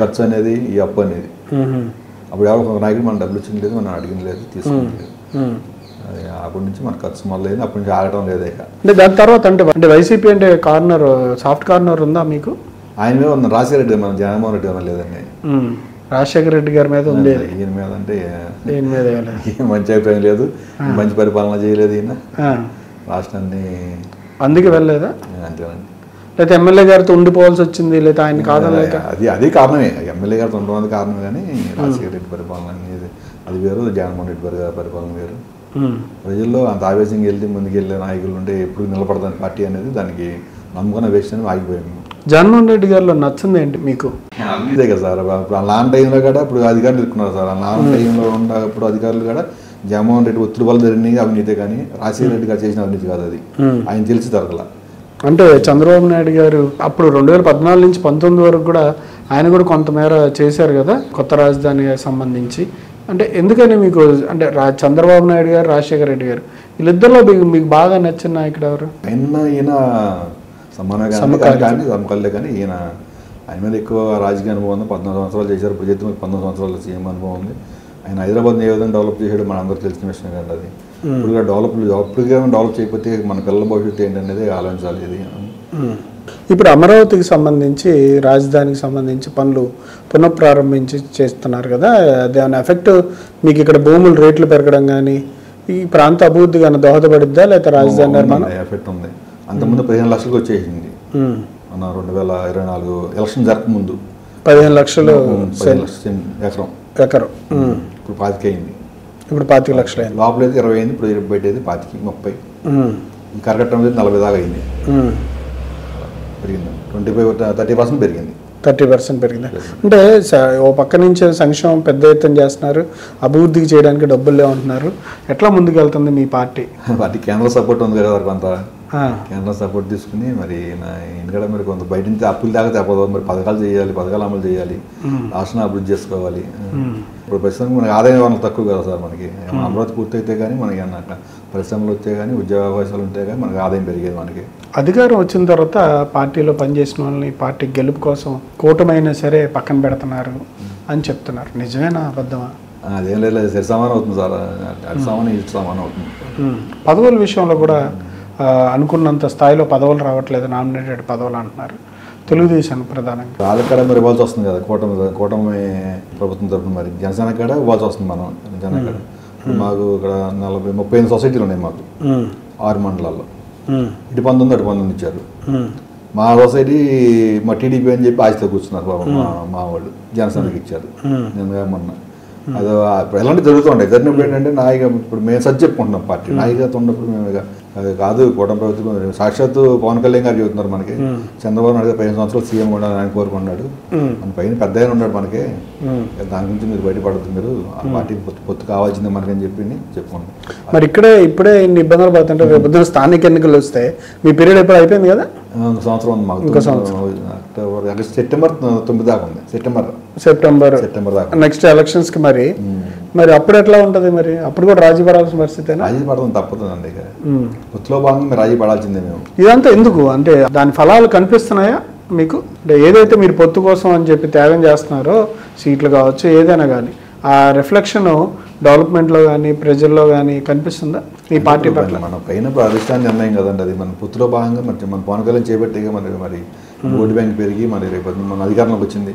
ఖర్చు అనేది, ఈ అప్పు అనేది. అప్పుడు ఎవరు ఒక నాయకుడు మనం డబ్బులు ఇచ్చింది లేదు, మనం అడిగిన లేదు, తీసుకుని లేదు. అది అప్పటి నుంచి మన ఖర్చు మొదలైంది, అప్పటి నుంచి ఆగటం లేదు. ఇక అంటే దాని తర్వాత అంటే వైసీపీ అంటే కార్నర్, సాఫ్ట్ కార్నర్ ఉందా మీకు? ఆయన మీద ఉంది, రాజశేఖర రెడ్డి మన జగన్మోహన్ రెడ్డి మీద లేదండి. రాజశేఖర రెడ్డి గారి మీద ఉంది, ఈయన మీద అంటే ఈయన మీద మంచి అభిప్రాయం లేదు, మంచి పరిపాలన చేయలేదు ఈయన. రాష్ట్రాన్ని అందుకే వెళ్ళలేదా? అంతేనండి. లేకపోతే ఎమ్మెల్యే గారితో ఉండిపోవాల్సి వచ్చింది, లేదా ఆయన కాదనలేక? అదే కారణమే, ఎమ్మెల్యే గారితో ఉండడం కారణం. కానీ రాజశేఖర రెడ్డి పరిపాలన అనేది అది వేరు, జగన్మోహన్ రెడ్డి గారి పరిపాలన వేరు. ప్రజల్లో అంత ఆవేశంగా వెళ్ళి ముందుకెళ్ళే నాయకులు ఉంటే ఎప్పుడు నిలబడతాను పార్టీ అనేది దానికి నమ్ముకున్న వేస్ట్ అని ఆగిపోయాము. జగన్మోహన్ రెడ్డి గారిలో నచ్చింది ఏంటి మీకు? ఇదే కదా సార్, ఇప్పుడు లాంటి టైంలో కూడా ఇప్పుడు అధికారులు ఇరుక్కున్నారు సార్. లాంటి టైంలో ఉన్నప్పుడు అధికారులు కూడా జగన్మోహన్ రెడ్డి ఒత్తిడి వల్ల జరిగిన అవినీతి, కానీ రాజశేఖర రెడ్డి గారు చేసిన అవినీతి కాదు, అది ఆయన తెలిసి జరగల. అంటే చంద్రబాబు నాయుడు గారు అప్పుడు 2014 నుంచి 19 వరకు కూడా ఆయన కూడా కొంతమేర చేశారు కదా కొత్త రాజధానికి సంబంధించి. అంటే ఎందుకని మీకు అంటే చంద్రబాబు నాయుడు గారు, రాజశేఖర రెడ్డి గారు వీళ్ళిద్దరిలో మీకు బాగా నచ్చిన నాయకుడు ఎవరు? ఈయన సమానంగా సమకాలే, కానీ ఆయన మీద ఎక్కువ రాజకీయ అనుభవం ఉంది. 14 సంవత్సరాలు చేశారు, ప్రజెంట్ 19 సంవత్సరాలు సీఎం అనుభవం ఉంది. ఆయన హైదరాబాద్ని ఏ విధంగా డెవలప్ చేసాడు మన అందరూ తెలిసిన విషయం కదా. అది ఇప్పుడుగా డెవలప్ చేయకపోతే మన పిల్లల భవిష్యత్తు ఏంటనేది ఆలోచించాలి. ఇది ఇప్పుడు అమరావతికి సంబంధించి, రాజధానికి సంబంధించి పనులు పునఃప్రారంభించి చేస్తున్నారు కదా, దాని ఎఫెక్ట్ మీకు ఇక్కడ భూముల రేట్లు పెరగడం కానీ ఈ ప్రాంత అభివృద్ధి కానీ దోహదపడిద్దా, లేకపోతే రాజధాని నిర్మాణం? ఎఫెక్ట్ ఉంది. అంతకుముందు 15 లక్షలకు వచ్చేసింది మన 2024 ఎలక్షన్ జరగకముందు. 15 లక్షలు ఎకరం. ఇప్పుడు 25 అయింది. ఇప్పుడు 25 లక్షలు అయింది. లోపల అయితే 20 అయింది, ఇప్పుడు బయట అయితే 25, 30. కరకట్టం అయితే 40 దాకా అయింది. పెరిగింది 30% పెరిగింది. 30% పెరిగింది. అంటే ఓ పక్క నుంచి సంక్షేమం పెద్ద ఎత్తున చేస్తున్నారు, అభివృద్ధికి చేయడానికి డబ్బులు లేవంటున్నారు. ఎట్లా ముందుకు వెళ్తుంది మీ పార్టీ? కేంద్ర సపోర్ట్ ఉంది కదా కొంత, కేంద్ర సపోర్ట్ తీసుకుని మరి ఎందుకంటే మరి కొంత బయట నుంచి అప్పులు దాకా తప్పదు. మరి పథకాలు చేయాలి, పథకాలు అమలు చేయాలి, రాష్ట్రాన్ని అభివృద్ధి చేసుకోవాలి. ఇప్పుడు ప్రస్తుతానికి మనకి ఆదాయ వనరులు తక్కువ కదా సార్. మనకి అమరావతి పూర్తయితే కానీ మనకి అన్నట్టు పరిశ్రమలు వచ్చాయి కానీ, ఉద్యోగ అవకాశాలు ఉంటాయి కానీ మనకి ఆదాయం పెరిగేది. మనకి అధికారం వచ్చిన తర్వాత పార్టీలో పనిచేసిన వాళ్ళని పార్టీ గెలుపు కోసం కూటమైనా సరే పక్కన పెడుతున్నారు అని చెప్తున్నారు. నిజమేనా అబద్ధమా? అదేం లేదు, సరి సమానం అవుతుంది సార్. అటు సమానం ఇటు సమానం అవుతుంది. పదవుల విషయంలో కూడా అనుకున్నంత స్థాయిలో పదవులు రావట్లేదు, నామినేటెడ్ పదవులు అంటున్నారు తెలుగుదేశం ప్రధానంగా. వాళ్ళకి కూడా మరి ఇవ్వాల్సి వస్తుంది కదా, కూటమి ప్రభుత్వం తరఫున మరి జనసేన కూడా ఇవ్వాల్సి వస్తుంది. మనం జనసేన కూడా మాకు ఇక్కడ 35 సొసైటీలు ఉన్నాయి మాకు 6 మండలాల్లో. ఇటు 19 అటు 19 ఇచ్చారు. మా సొసైటీ మా టీడీపీ అని చెప్పి ఆశతో కూర్చున్నారు బాబు మా వాళ్ళు, జనసేనకి ఇచ్చారు. నేను మొన్న అది ఎలాంటి జరుగుతుంటాయి. జరిగినప్పుడు ఏంటంటే ఇప్పుడు మేము సరి చెప్పుకుంటున్నాం, పార్టీ నాయకత్వం ఉన్నప్పుడు మేము అది కాదు. కూటమి ప్రభుత్వం సాక్షాత్తు పవన్ కళ్యాణ్ గారు చెబుతున్నారు మనకి, చంద్రబాబు నాయుడు 15 సంవత్సరాలు సీఎం కూడా ఆయన కోరుకున్నాడు, మన పైన పెద్ద ఆయన ఉన్నాడు మనకి, దాని గురించి మీరు బయటపడుతుంది, మీరు ఆ పార్టీకి పొత్తు కావాల్సిందే మనకి అని చెప్పి చెప్పుకున్నాం. మరి ఇప్పుడే ఇన్ని ఇబ్బందులు పడుతుంటే రేపు స్థానిక ఎన్నికలు వస్తే మీ పీరియడ్ ఎప్పుడు అయిపోయింది కదా? సంవత్సరం ఉంది మాకు. అక్టోబర్ సెప్టెంబర్ 9 దాకా ఉంది. సెప్టెంబర్ దాకా నెక్స్ట్ ఎలక్షన్స్ కి. మరి అప్పుడు ఎట్లా ఉంటుంది? మరి అప్పుడు కూడా రాజీ పడాల్సిన పరిస్థితి? రాజీ పడడం తప్పదండి. పొత్తులో భాగంగా రాజీ పడాల్సిందే మేము. ఇదంతా ఎందుకు అంటే దాని ఫలాలు కనిపిస్తున్నాయా మీకు? అంటే ఏదైతే మీరు పొత్తు కోసం అని చెప్పి త్యాగం చేస్తున్నారో, సీట్లు కావచ్చు ఏదైనా కానీ, ఆ రిఫ్లెక్షన్ డెవలప్మెంట్లో కానీ ప్రజల్లో కానీ కనిపిస్తుందా ఈ పార్టీ పట్ల? మన పైన అధిష్టాన నిర్ణయం కదండి అది. మన పొత్తులో భాగంగా మన పవన్ కళ్యాణ్ చేపట్టే మరి ఓటు బ్యాంక్ పెరిగి మరి రేపు మన అధికారంలోకి వచ్చింది.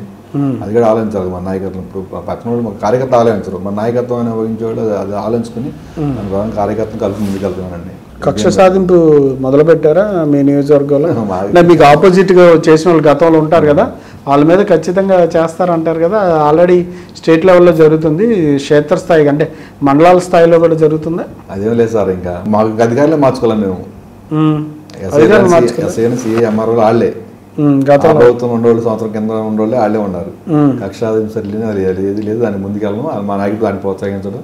అది కూడా ఆలోచించాలి. మన నాయకత్వం ఇప్పుడు పక్కన వాళ్ళు కార్యకర్త ఆలోచించరు, మన నాయకత్వం వహించేవాళ్ళు అది ఆలోచించుకుని మన భాగం కార్యకర్తను కలిపి ముందుకెళ్తున్నానండి. కక్ష సాధింపు మొదలు పెట్టారా మీ నియోజకవర్గంలో? మీకు ఆపోజిట్ గా చేసిన వాళ్ళు గతంలో ఉంటారు కదా, వాళ్ళ మీద ఖచ్చితంగా చేస్తారంటారు కదా. ఆల్రెడీ స్టేట్ లెవెల్లో జరుగుతుంది, క్షేత్రస్థాయి అంటే మండలాల స్థాయిలో కూడా జరుగుతుందా? అదేం లేదు సార్, ఇంకా మాకు అధికారులే మార్చుకోవాలి మేము. సిఏ ఎంఆర్ఓ వాళ్ళే ప్రభుత్వం ఉండేవాళ్ళు, సంవత్సరం కింద ఉండేవాళ్ళు వాళ్ళే ఉన్నారు. కక్ష సాధింపు సరిలేదు, ఏది లేదు, దాన్ని ముందుకెళ్ళడం, మా నాయకులు దాన్ని ప్రోత్సహించడం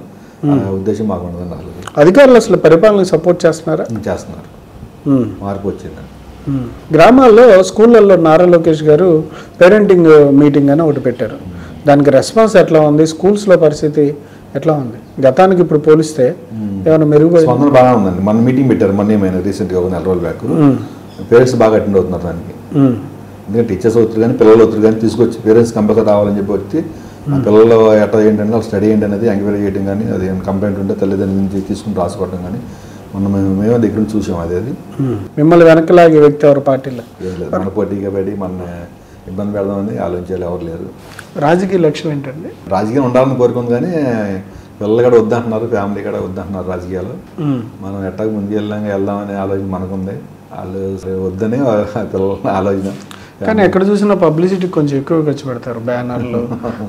ఉద్దేశం మాకు ఉండదండి. అధికారులు అసలు పరిపాలనకు సపోర్ట్ చేస్తున్నారా? చేస్తున్నారు, మార్పు వచ్చిందండి. గ్రామాల్లో స్కూళ్ళల్లో నారా లోకేష్ గారు పేరెంటింగ్ మీటింగ్ అని ఒకటి పెట్టారు. దానికి రెస్పాన్స్ ఎట్లా ఉంది? స్కూల్స్లో పరిస్థితి ఎట్లా ఉంది గతానికి ఇప్పుడు పోలిస్తే? ఏమైనా మెరుగుపడి? స్పందన బాగా ఉందండి. మన మీటింగ్ పెట్టారు మొన్న ఏమైనా రీసెంట్గా ఒక 4 రోజుల బ్యాక్. పేరెంట్స్ బాగా అటెండ్ అవుతున్నారు దానికి. ఎందుకంటే టీచర్స్ అవుతారు కానీ పిల్లలు అవుతారు కానీ తీసుకొచ్చి పేరెంట్స్ కంపల్సరీ రావాలని చెప్పి వచ్చి పిల్లలు ఎట్లా ఏంటంటే వాళ్ళ స్టడీ ఏంటనేది ఎంక్వైరీ చేయడం కానీ, అది కంప్లైంట్ ఉంటే తల్లిదండ్రుల నుంచి తీసుకుని రాసుకోవడం కానీ మేము దగ్గర నుంచి చూసాం. అది మిమ్మల్ని వెనకలాగే వ్యక్తి ఎవరు పార్టీలో? మన పోటీగా పెట్టి మన ఇబ్బంది పెడదామని ఆలోచించాలి, ఎవరు లేరు. రాజకీయ లక్ష్యం ఏంటండి? రాజకీయం ఉండాలని కోరుకుంది కానీ పిల్లలు కూడా వద్దంటున్నారు, ఫ్యామిలీ కూడా వద్దంటున్నారు రాజకీయాలు. మనం ఎట్టాగ ముందుకు వెళ్దామనే ఆలోచన మనకుంది. వాళ్ళు వద్దని పిల్లల ఆలోచన. కానీ ఎక్కడ చూసినా పబ్లిసిటీ కొంచెం ఎక్కువ ఖర్చు పెడతారు, బ్యానర్లు,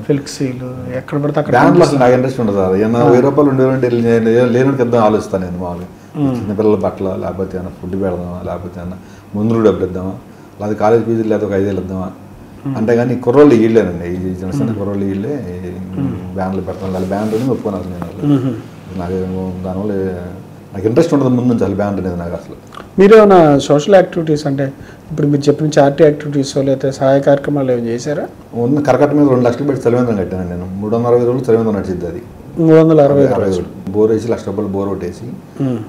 ఫ్లెక్సీలు, ఎక్కడ పడితే అక్కడ. బ్యానర్లు అసలు నాకు ఇంట్రెస్ట్ ఉండదు సార్. ఏమన్నా 1000 రూపాయలు 2000 లేనుడికి ఇద్దాం ఆలోచిస్తాను నేను. మామూలుగా చిన్నపిల్లల బట్టలు, లేకపోతే ఏమన్నా ఫుడ్ పెడదామా, లేకపోతే ఏమన్నా ముందులు డబ్బులు ఇద్దామా, లేకపోతే కాలేజ్ ఫీజులు లేదా ఒక 5,000 ఇద్దామా అంటే. కానీ కుర్రోళ్ళు వీళ్ళేనండి, ఈ చిన్న చిన్న కుర్రోళ్ళు వీళ్ళే బ్యానర్లు పెడతాను. వాళ్ళ బ్యానర్ని ఒప్పుకోను అసలు నేను. నాకు దానివల్ల నాకు ఇంట్రెస్ట్ ఉండదు ముందు నుంచి అసలు బ్యానర్ అనేది నాకు అసలు. మీరు ఏమైనా సోషల్ యాక్టివిటీస్ అంటే ఇప్పుడు మీరు చెప్పిన చారిటీ యాక్టివిటీస్ లేకపోతే సహాయ కార్యక్రమాలు ఏమైనా చేశారా? ఉన్న కరకట్ట మీద 2 లక్షలు పెట్టి చలివేంద్రం కట్టాను నేను. 360 రోజులు చలివేంద్రం నడిచింది అది. 360 రోజులు బోర్ వేసి 1,00,000 రూపాయలు బోర్ కొట్టేసి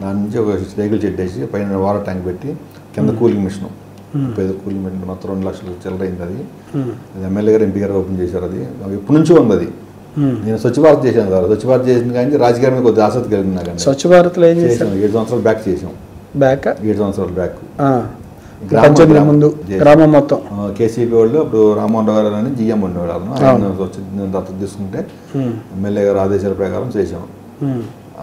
దాని నుంచి ఒక రేగులు చెట్టు వేసి పైన వాటర్ ట్యాంక్ పెట్టి కింద కూలింగ్ మిషన్, పేద కూలింగ్ మిషన్ మొత్తం 2 లక్షలు చిల్లరైంది అది. ఎమ్మెల్యే గారు, ఎంపీ గారు ఓపెన్ చేశారు. అది ఎప్పటి నుంచో ఉంది అది. నేను స్వచ్ఛ భారత్ చేశాను సార్. స్వచ్ఛ భారత్ చేసిన కానీ రాజకీయం మీద కొద్దిగా ఆసక్తి కలిగింది నాకు. స్వచ్ఛ భారత్లో ఏం చేశాను? 7 సంవత్సరాలు బ్యాక్ చేసాం. 7 సంవత్సరాల బ్యాక్ ముందు గ్రామం మొత్తం కేసీపీ వాళ్ళు అప్పుడు రామ్మోహన్ రావు గారు అని జిఎం ఉండేవాడు. ఆయన దత్తత తీసుకుంటే ఎమ్మెల్యే గారు ఆదేశాల ప్రకారం చేసాం.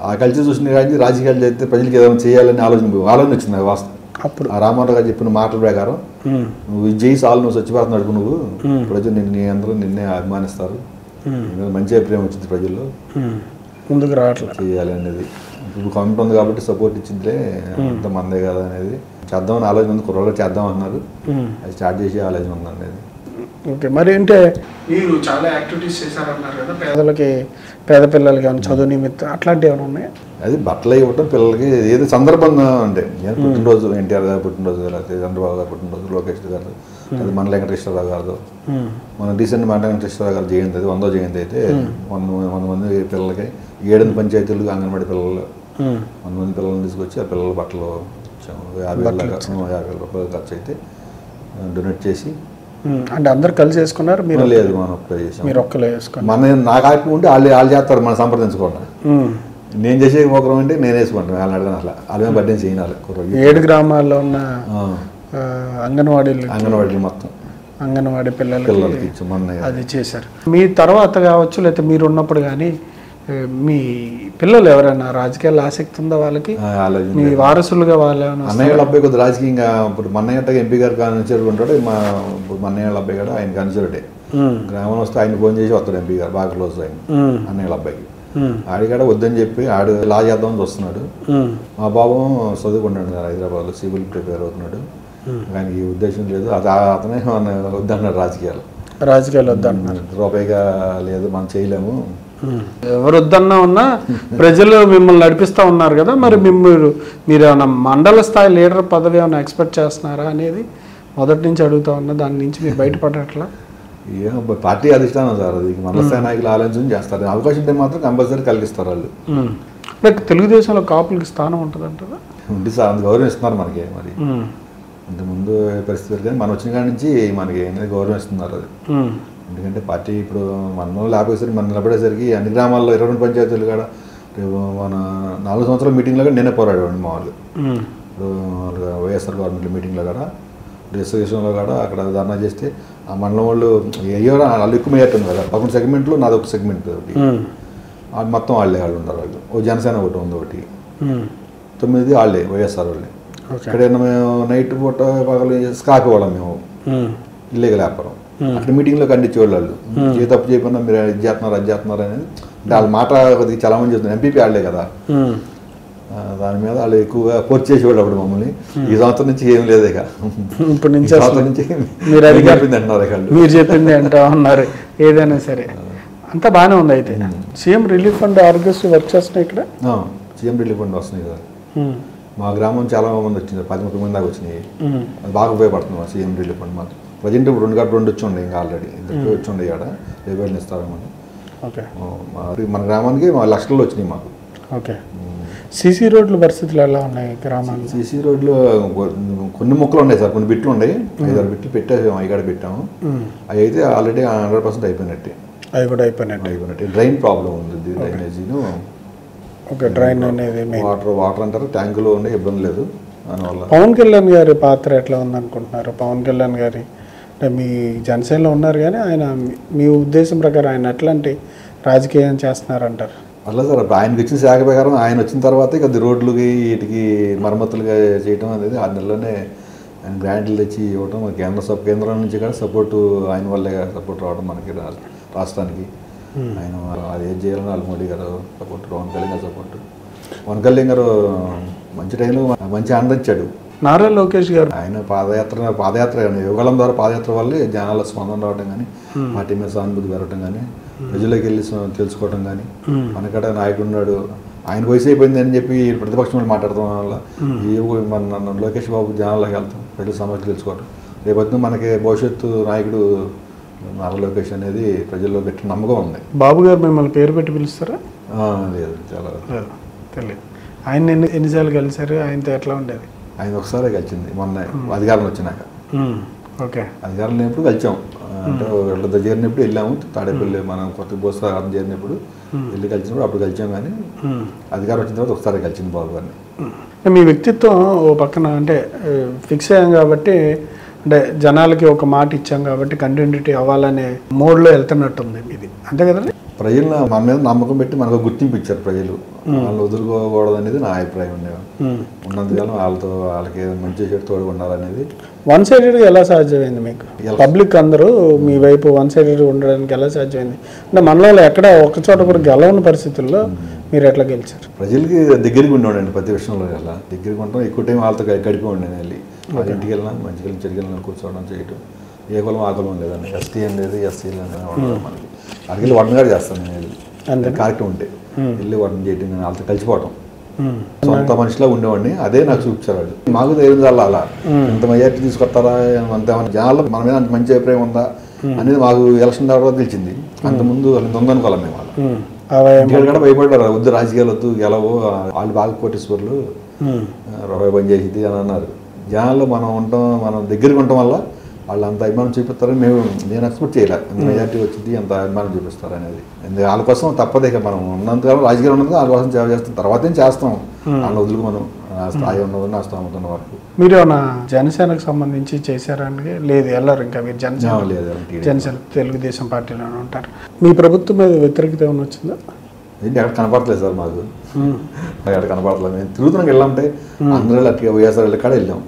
ఆ కల్చర్ చూసిన కానీ రాజకీయాలు చేస్తే ప్రజలకి ఏదైనా చేయాలని ఆలోచన వచ్చింది నాకు వాస్తవం. అప్పుడు ఆ రామ్మోహన్ రావు గారు చెప్పిన మాటల ప్రకారం నువ్వు ఇది చేసి సార్లు నువ్వు స్వచ్ఛ భారత్ నడుపు, నువ్వు ప్రజలు అందరూ నిన్నే అభిమానిస్తారు, మంచి అభిప్రాయం వచ్చింది ప్రజల్లో, ముందుకు రావట్లేదు చేయాలి అనేది. ఇప్పుడు కమిటీ ఉంది కాబట్టి సపోర్ట్ ఇచ్చిందే అంత మందే కదా అనేది. చేద్దామని ఆలోచన ఉంది, కుర్రలో చేద్దాం అన్నారు. అది స్టార్ట్ చేసే ఆలోచన ఉంది అనేది. ఓకే, మరి అంటే మీరు చాలా యాక్టివిటీస్ చేశారన్నారు కదా, పేదలకి, పేద పిల్లలకి ఏమైనా చదువు నిమిత్తం అట్లాంటివి ఏమైనా ఉన్నాయా? అది బట్టలు ఇవ్వటం పిల్లలకి ఏది సందర్భంగా అంటే పుట్టినరోజు, ఎన్టీఆర్ గారు పుట్టినరోజు, లేకపోతే చంద్రబాబు గారు పుట్టినరోజు, లోకేష్ గారు, అది మన వెంకటేశ్వరరావు గారు, మన రీసెంట్ మన వెంకటేశ్వరరావు గారు జయంతి, అది 100వ జయంతి అయితే 100 మంది పిల్లలకి 7 పంచాయతీలు అంగన్వాడీ పిల్లలు 100 మంది పిల్లల్ని తీసుకొచ్చి ఆ పిల్లల బట్టలు 50,000 రూపాయలు ఖర్చు అయితే డొనేట్ చేసి. అంటే అందరు కలిసి వేసుకున్నారు? మీరు లేదు, మనం ఒక్కరే చేసాం. మీరు ఒక్కలే వేసుకున్నారు? మన నాకు ఆపి ఉంటే వాళ్ళు చేస్తారు, మనం సంప్రదించుకోండి. నేను చేసే ఒకరం అంటే నేను వేసుకుంటాను, వాళ్ళని అడగాను. అసలు వాళ్ళ బర్త్డే చేయాలి. 7 గ్రామాల్లో ఉన్న అంగన్వాడీలు మొత్తం అంగన్వాడీ పిల్లలకి అది చేశారు. మీ తర్వాత కావచ్చు లేకపోతే మీరు ఉన్నప్పుడు కానీ మీ పిల్లలు ఎవరైనా రాజకీయాలు ఆసక్తి ఉందా వాళ్ళకి? మీ వారసులుగా వాళ్ళు అన్నయ్య వాళ్ళ అబ్బాయి కొద్ది రాజకీయంగా ఇప్పుడు మన్నయ్య ఎంపీ గారు కాన్సర్వేటివ్ ఉంటాడు. మా మన్నయ్య వాళ్ళ అబ్బాయి కూడా ఆయన కాన్సర్వేటివ్. గ్రామం వస్తే ఆయన ఫోన్ చేసి వస్తాడు ఎంపీ గారు, బాగా క్లోజ్ ఆయన అన్నయ్య వాళ్ళ అబ్బాయికి. ఆడికాడ వద్దని చెప్పి ఆడు లా చేద్దామని వస్తున్నాడు. మా బాబు చదువుకున్నాడు హైదరాబాద్లో, సివిల్ ప్రిపేర్ అవుతున్నాడు. ఆయనకి ఈ ఉద్దేశం లేదు, అది అతనే వద్దన్నాడు రాజకీయాలు వద్దన్నాడు. రూపాయిగా లేదు, మనం చేయలేము. ఎవరు వద్దన్నా ఉన్నా ప్రజలు మిమ్మల్ని నడిపిస్తూ ఉన్నారు కదా, మరి మీరు ఏమైనా మండల స్థాయి లీడర్ పదవి ఏమైనా ఎక్స్పెక్ట్ చేస్తున్నారా అనేది మొదటి నుంచి అడుగుతా ఉన్నా. దాని నుంచి మీరు బయటపడట్లా? ఏమో పార్టీ అధిష్టానం సార్, అది మండల స్థాయి నాయకులు ఆలోచన చేస్తారు. అవకాశం ఉంటే మాత్రం కంపల్సరీ కలిగిస్తారు వాళ్ళు. తెలుగుదేశంలో కాపులకి స్థానం ఉంటుంది అంటారా? ఉంది సార్, అంత గౌరవం ఇస్తున్నారు మనకి. మరి ఇంతకుముందు పరిస్థితులు కానీ మనం వచ్చిన కాడి నుంచి మనకి గౌరవం ఇస్తున్నారు. అది ఎందుకంటే పార్టీ ఇప్పుడు మనం లేకపోయేసరికి మనం నిలబడేసరికి అన్ని గ్రామాల్లో 22 పంచాయతీలు కూడా మన 4 సంవత్సరాల మీటింగ్లో కూడా నేనే పోరాడేవాడిని. మా వాళ్ళు ఇప్పుడు వైఎస్ఆర్ గవర్నమెంట్ మీటింగ్లో కూడా, రిజర్వేషన్లో కూడా అక్కడ ధర్నా చేస్తే ఆ మండలం వాళ్ళు అయ్యో వాళ్ళు ఎక్కువ మేయట్టుంది కదా. 11 సెగ్మెంట్లో నాది ఒక సెగ్మెంట్ ఒకటి, మొత్తం వాళ్ళే ఉన్నారు. వాళ్ళు ఓ జనసేన ఒకటి ఉంది, ఒకటి 9 వాళ్ళే వైఎస్ఆర్ వాళ్ళే. ఇక్కడైనా మేము నైట్ పూట పగలు స్కాక్ వాళ్ళం మేము, ఇల్లీగల్ వ్యాపారం. అక్కడ మీటింగ్లో ఖండించేవాళ్ళు వాళ్ళు, ఏ తప్పు చేయకుండా మీరు ఇది చేస్తున్నారు అది చేస్తున్నారు అనేది. అంటే వాళ్ళ మాట కొద్దిగా చాలా మంది చేస్తున్నారు, ఎంపీపీ వాళ్ళే కదా. దాని మీద వాళ్ళు ఎక్కువగా ఫోర్స్ చేసేవాళ్ళు అప్పుడు మమ్మల్ని. ఈ సంవత్సరం నుంచి ఏం లేదు, ఇక ఇప్పటి నుంచి మీరు అది చెప్పింది అంటున్నారు, మీరు చెప్పింది అంటా ఉన్నారు. ఏదైనా సరే అంతా బాగానే ఉంది. అయితే CM relief fund Aarogyasri work చేస్తున్నాయి ఇక్కడ. సీఎం రిలీఫ్ ఫండ్ వస్తున్నాయి కదా. మా గ్రామం చాలా మంది వచ్చింది, 10-30 మంది దాకా వచ్చినాయి. అది బాగా ఉపయోగపడుతుంది మా సీఎం రిలీఫ్ ఫండ్. మాకు ప్రజెంట్ ఇప్పుడు 2 వచ్చి ఉండే, ఇంకా ఆల్రెడీ 2 వచ్చి ఉండే ఇక్కడ లేబర్లు ఇస్తారన్నమాట. ఓకే, మన గ్రామానికి 1 లక్షల్లో వచ్చినాయి మాకు. ఓకే, సీసీ రోడ్ల పరిస్థితులు ఎలా ఉన్నాయి గ్రామాలు? సీసీ రోడ్లు కొన్ని మొక్కలు ఉన్నాయి సార్, కొన్ని బిట్లు ఉన్నాయి. 5-6 బిట్లు పెట్టాము, అవి కూడా పెట్టాము. అవి అయితే ఆల్రెడీ 100% అయిపోయినట్టే. అవి కూడా అయిపోయినట్టే. డ్రైన్ ప్రాబ్లం ఉంది, డ్రైనేజీను. ఓకే, డ్రైన్ అనేది వాటర్ అంటారు, ట్యాంకులో ఉండే ఇబ్బంది లేదు. దానివల్ల పవన్ కళ్యాణ్ గారి పాత్ర ఎట్లా ఉందనుకుంటున్నారు? పవన్ కళ్యాణ్ గారి అంటే మీ జనసేనలో ఉన్నారు కానీ ఆయన మీ ఉద్దేశం ప్రకారం ఆయన ఎట్లాంటి రాజకీయం చేస్తున్నారంటారు? అట్లా సార్ అప్పుడు ఆయనకి వచ్చిన శాఖ ప్రకారం ఆయన వచ్చిన తర్వాతే కొద్ది రోడ్లకి వీటికి మరమ్మతులుగా చేయటం అనేది 6 నెలల్లోనే ఆయన గ్రాంట్లు తెచ్చి ఇవ్వటం కేంద్రం నుంచి కూడా సపోర్టు ఆయన వల్లే సపోర్ట్ రావడం మనకి రాష్ట్రానికి. ఆయన అది ఏం చేయాలని వాళ్ళు మోడీ గారు సపోర్ట్, పవన్ కళ్యాణ్ గారు సపోర్ట్. పవన్ కళ్యాణ్ గారు మంచి టైంలో మంచి ఆనందించాడు. నారా లోకేష్ గారు ఆయన పాదయాత్ర యువగలం ద్వారా పాదయాత్ర వల్లే జనాల స్పందన రావడం కానీ, పార్టీ మీద సానుభూతి పెరగటం కానీ, ప్రజలకు వెళ్ళి తెలుసుకోవడం కానీ, మనకడ నాయకుడు ఉన్నాడు, ఆయన వయసు అయిపోయింది అని చెప్పి ప్రతిపక్షం వాళ్ళు మాట్లాడటం వల్ల మన లోకేష్ బాబు జనాల్లోకి వెళ్తాం, ప్రజల సమస్యలు తెలుసుకోవడం. రేపొద్దు మనకి భవిష్యత్తు నాయకుడు నారా లోకేష్ అనేది ప్రజల్లో పెట్టిన నమ్మకం ఉంది. బాబు గారు మిమ్మల్ని పేరు పెట్టి పిలుస్తారా? లేదు, చాలా తెలియదు. ఆయన ఎన్నిసార్లు కలిసారు? ఆయనతో ఎట్లా ఉండేది? ఆయన ఒకసారి కలిసింది మొన్న అధికారం వచ్చినాక. ఓకే, అధికారం లేనప్పుడు కలిసాం, అంటే వీళ్ళ చేరినప్పుడు వెళ్ళాము. తాడేపల్లి మనం కొత్త బోస్ చేరినప్పుడు వెళ్ళి కలిసినప్పుడు అప్పుడు కలిసాం. కానీ అధికారం వచ్చిన తర్వాత ఒకసారి కలిసింది బాబు గారిని. మీ వ్యక్తిత్వం ఓ పక్కన అంటే ఫిక్స్ అయ్యాం కాబట్టి, అంటే జనాలకి ఒక మాట ఇచ్చాం కాబట్టి కంటిన్యూటీ అవ్వాలనే మోడ్లో వెళ్తున్నట్టుంది ఇది, అంతే కదండి? ప్రజలు మన మీద నమ్మకం పెట్టి మనకు గుర్తింపు ఇచ్చారు ప్రజలు, వాళ్ళు వదులుకోకూడదు అనేది నా అభిప్రాయం. ఉన్నంతకాలం వాళ్ళకి మంచి చెడు తోడు ఉండాలనేది. వన్ సైడెడ్గా ఎలా సాధ్యమైంది మీకు? పబ్లిక్ అందరూ మీ వైపు వన్ సైడెడ్గా ఉండడానికి ఎలా సాధ్యమైంది? అంటే మనలో ఎక్కడ ఒక చోట కూడా గెలవని పరిస్థితుల్లో మీరు ఎట్లా గెలిచారు? ప్రజలకి దగ్గరికి ఉండేవాడండి, ప్రతి విషయంలో అలా దగ్గరికి ఉంటాం. ఎక్కువ టైం వాళ్ళతో గడిపి ఉండే వెళ్ళి వాళ్ళ ఇంటికి వెళ్ళినా మంచిగా చెడికి వెళ్ళినా కూర్చోవడం చేయటం. ఏ కులం ఆ కులం లేదండి, ఎస్టీ అని లేదు, ఎస్సీ లేదు. మనకి అక్కడికి వెళ్ళి వడ్డన గారు చేస్తాను నేను వెళ్ళి, కార్యక్రమం ఉంటే వెళ్ళి వడ్డన చేయటం, నేను వాళ్ళతో కలిసిపోవటం. సొంత మనిషిలా ఉండేవాడిని, అదే నాకు చూపించారు వాళ్ళు. మాకు ధైర్యం అలా ఇంత మెజార్టీ తీసుకొస్తారా, అంతేమన్నా జనాల్లో మన మీద అంత మంచి అభిప్రాయం ఉందా అనేది మాకు ఎలక్షన్ తర్వాత తెలిసింది. అంతకుముందు ఉందనుకోవాలి మేము వాళ్ళు కూడా భయపడ్డారు, వద్దు రాజకీయాలు వద్దు, గెలవు, వాళ్ళు బాగా కోటేశ్వర్లు రూపాయి పని చేసింది అని అన్నారు. జనాల్లో మనం ఉంటాం, మనం దగ్గరికి ఉండటం వల్ల వాళ్ళు అంత అభిమానం చూపిస్తారని నేను ఎక్స్పెక్ట్ చేయలేదు. మెజార్టీ వచ్చింది అంత అభిమానం చూపిస్తారు అనేది. వాళ్ళ కోసం తప్పదే, మనం ఉన్నంతకాలం రాజకీయాలు ఉన్నందుకు వాళ్ళ కోసం సేవ చేస్తాం, తర్వాత ఏం చేస్తాం, వాళ్ళ వదులుకు మనం నా స్థాయి ఉన్నది, నా స్థాయి ఉన్న వరకు. మీరు ఏమన్నా జనసేనకు సంబంధించి చేశారా అండి? లేదు, వెళ్ళరు ఇంకా మీరు జనసేన? లేదు, జనసేన తెలుగుదేశం పార్టీలోనే ఉంటారు. మీ ప్రభుత్వం మీద వ్యతిరేకత ఏమైనా వచ్చిందా? ఏంటి ఎక్కడ కనపడలేదు సార్ మాకు, ఎక్కడ కనపడలేదు. మేము తిరుగుతున్నాం వెళ్ళామంటే అందరూ అట్లా వైఎస్ఆర్ వెళ్ళి కాడ వెళ్ళాం.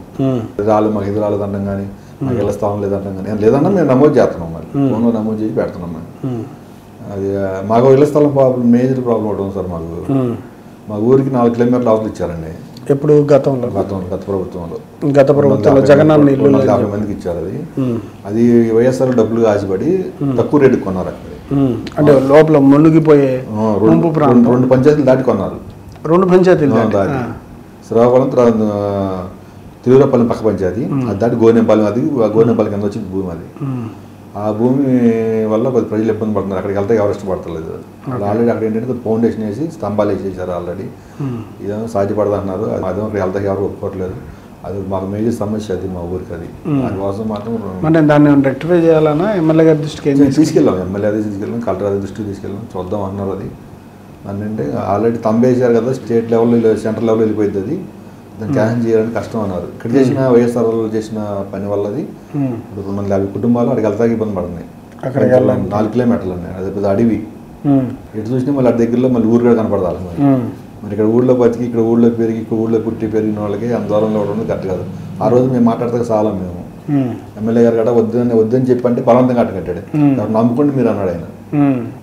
రాళ్ళు మాకు ఇది రాలేదు అంటాం కానీ, మాకు వెళ్ళ స్థానం లేదంటాం కానీ, లేదన్నా మేము నమోదు చేస్తున్నాం, మరి ఫోన్లో నమోదు చేసి పెడుతున్నాం. మేము అది మాకు ఇళ్ల స్థలం ప్రాబ్లం, మేజర్ ప్రాబ్లం ఉంటుంది సార్. మా ఊరికి 4 కిలోమీటర్ల అవతలు ఇచ్చారండి. ఎప్పుడు? గత ప్రభుత్వంలో జగనన్న 50 మందికి ఇచ్చారు. అది వైఎస్ఆర్ డబ్బులు ఆశపడి తక్కువ రేటుకి కొన్నారు. అక్కడ అంటే లోపల మునిగిపోయే 2 పంచాయతీలు దాటి కొన్నారు. 2 పంచాయతీలు దాటి శ్రీకాకుళం తిరువురపల్లి పక్క పంచాయతీ, అది దాటి గోనెంపాలెం, అది గోనెంపాలెం కింద వచ్చింది భూమి. అది ఆ భూమి వల్ల కొద్ది ప్రజలు ఇబ్బంది పడుతున్నారు, అక్కడికి వెళ్తే ఎవరు ఇష్టపడతలేదు. ఆల్రెడీ అక్కడ ఏంటంటే కొద్ది ఫౌండేషన్ వేసి స్తంభాలు వేసేసారు ఆల్రెడీ. ఇదేమో సాధ్యపడదన్నారు, అదేమో వెళ్తాకి ఎవరు ఒప్పుకోవట్లేదు. అది మాకు మేజర్ సమస్య, అది మా ఊరికి. అది దానికోసం మాత్రం దాన్ని రెక్టిఫై చేయాలన్నా ఎమ్మెల్యే గారి దృష్టికి తీసుకెళ్ళాం, ఎమ్మెల్యే అది తీసుకెళ్ళాం, కలెక్టర్ అది దృష్టికి తీసుకెళ్ళాం, చూద్దాం అన్నారు. అది అంటే ఆల్రెడీ తంబేశారు కదా, స్టేట్ లెవెల్లో సెంట్రల్ లెవెల్లో వెళ్ళిపోయింది. అది దాన్ని క్యాన్సిల్ చేయాలని కష్టం అన్నారు. ఇక్కడ చేసిన వైఎస్ఆర్ చేసిన పని వల్ల అది ఇప్పుడు 250 కుటుంబాలు అక్కడికి వెళ్తాకి ఇబ్బంది పడుతున్నాయి. 4 కిలోమీటర్లు ఉన్నాయి, అది పెద్ద అడవి. ఎటు చూసినా మళ్ళీ అటు దగ్గరలో మళ్ళీ ఊరు కూడా కనపడతారు. మరి ఇక్కడ ఊళ్ళో బతికి ఇక్కడ ఊళ్ళో పెరిగి ఇక్కడ ఊళ్ళో పుట్టి పెరిగిన వాళ్ళకి అంత దూరంలో ఉండడం కరెక్ట్ కాదు. ఆ రోజు మేము మాట్లాడితే చాలా మేము ఎమ్మెల్యే గారు కూడా వద్దని చెప్పంటే బలవంతంగా కట్టాడు. నమ్ముకోండి మీరు అన్నాడు ఆయన.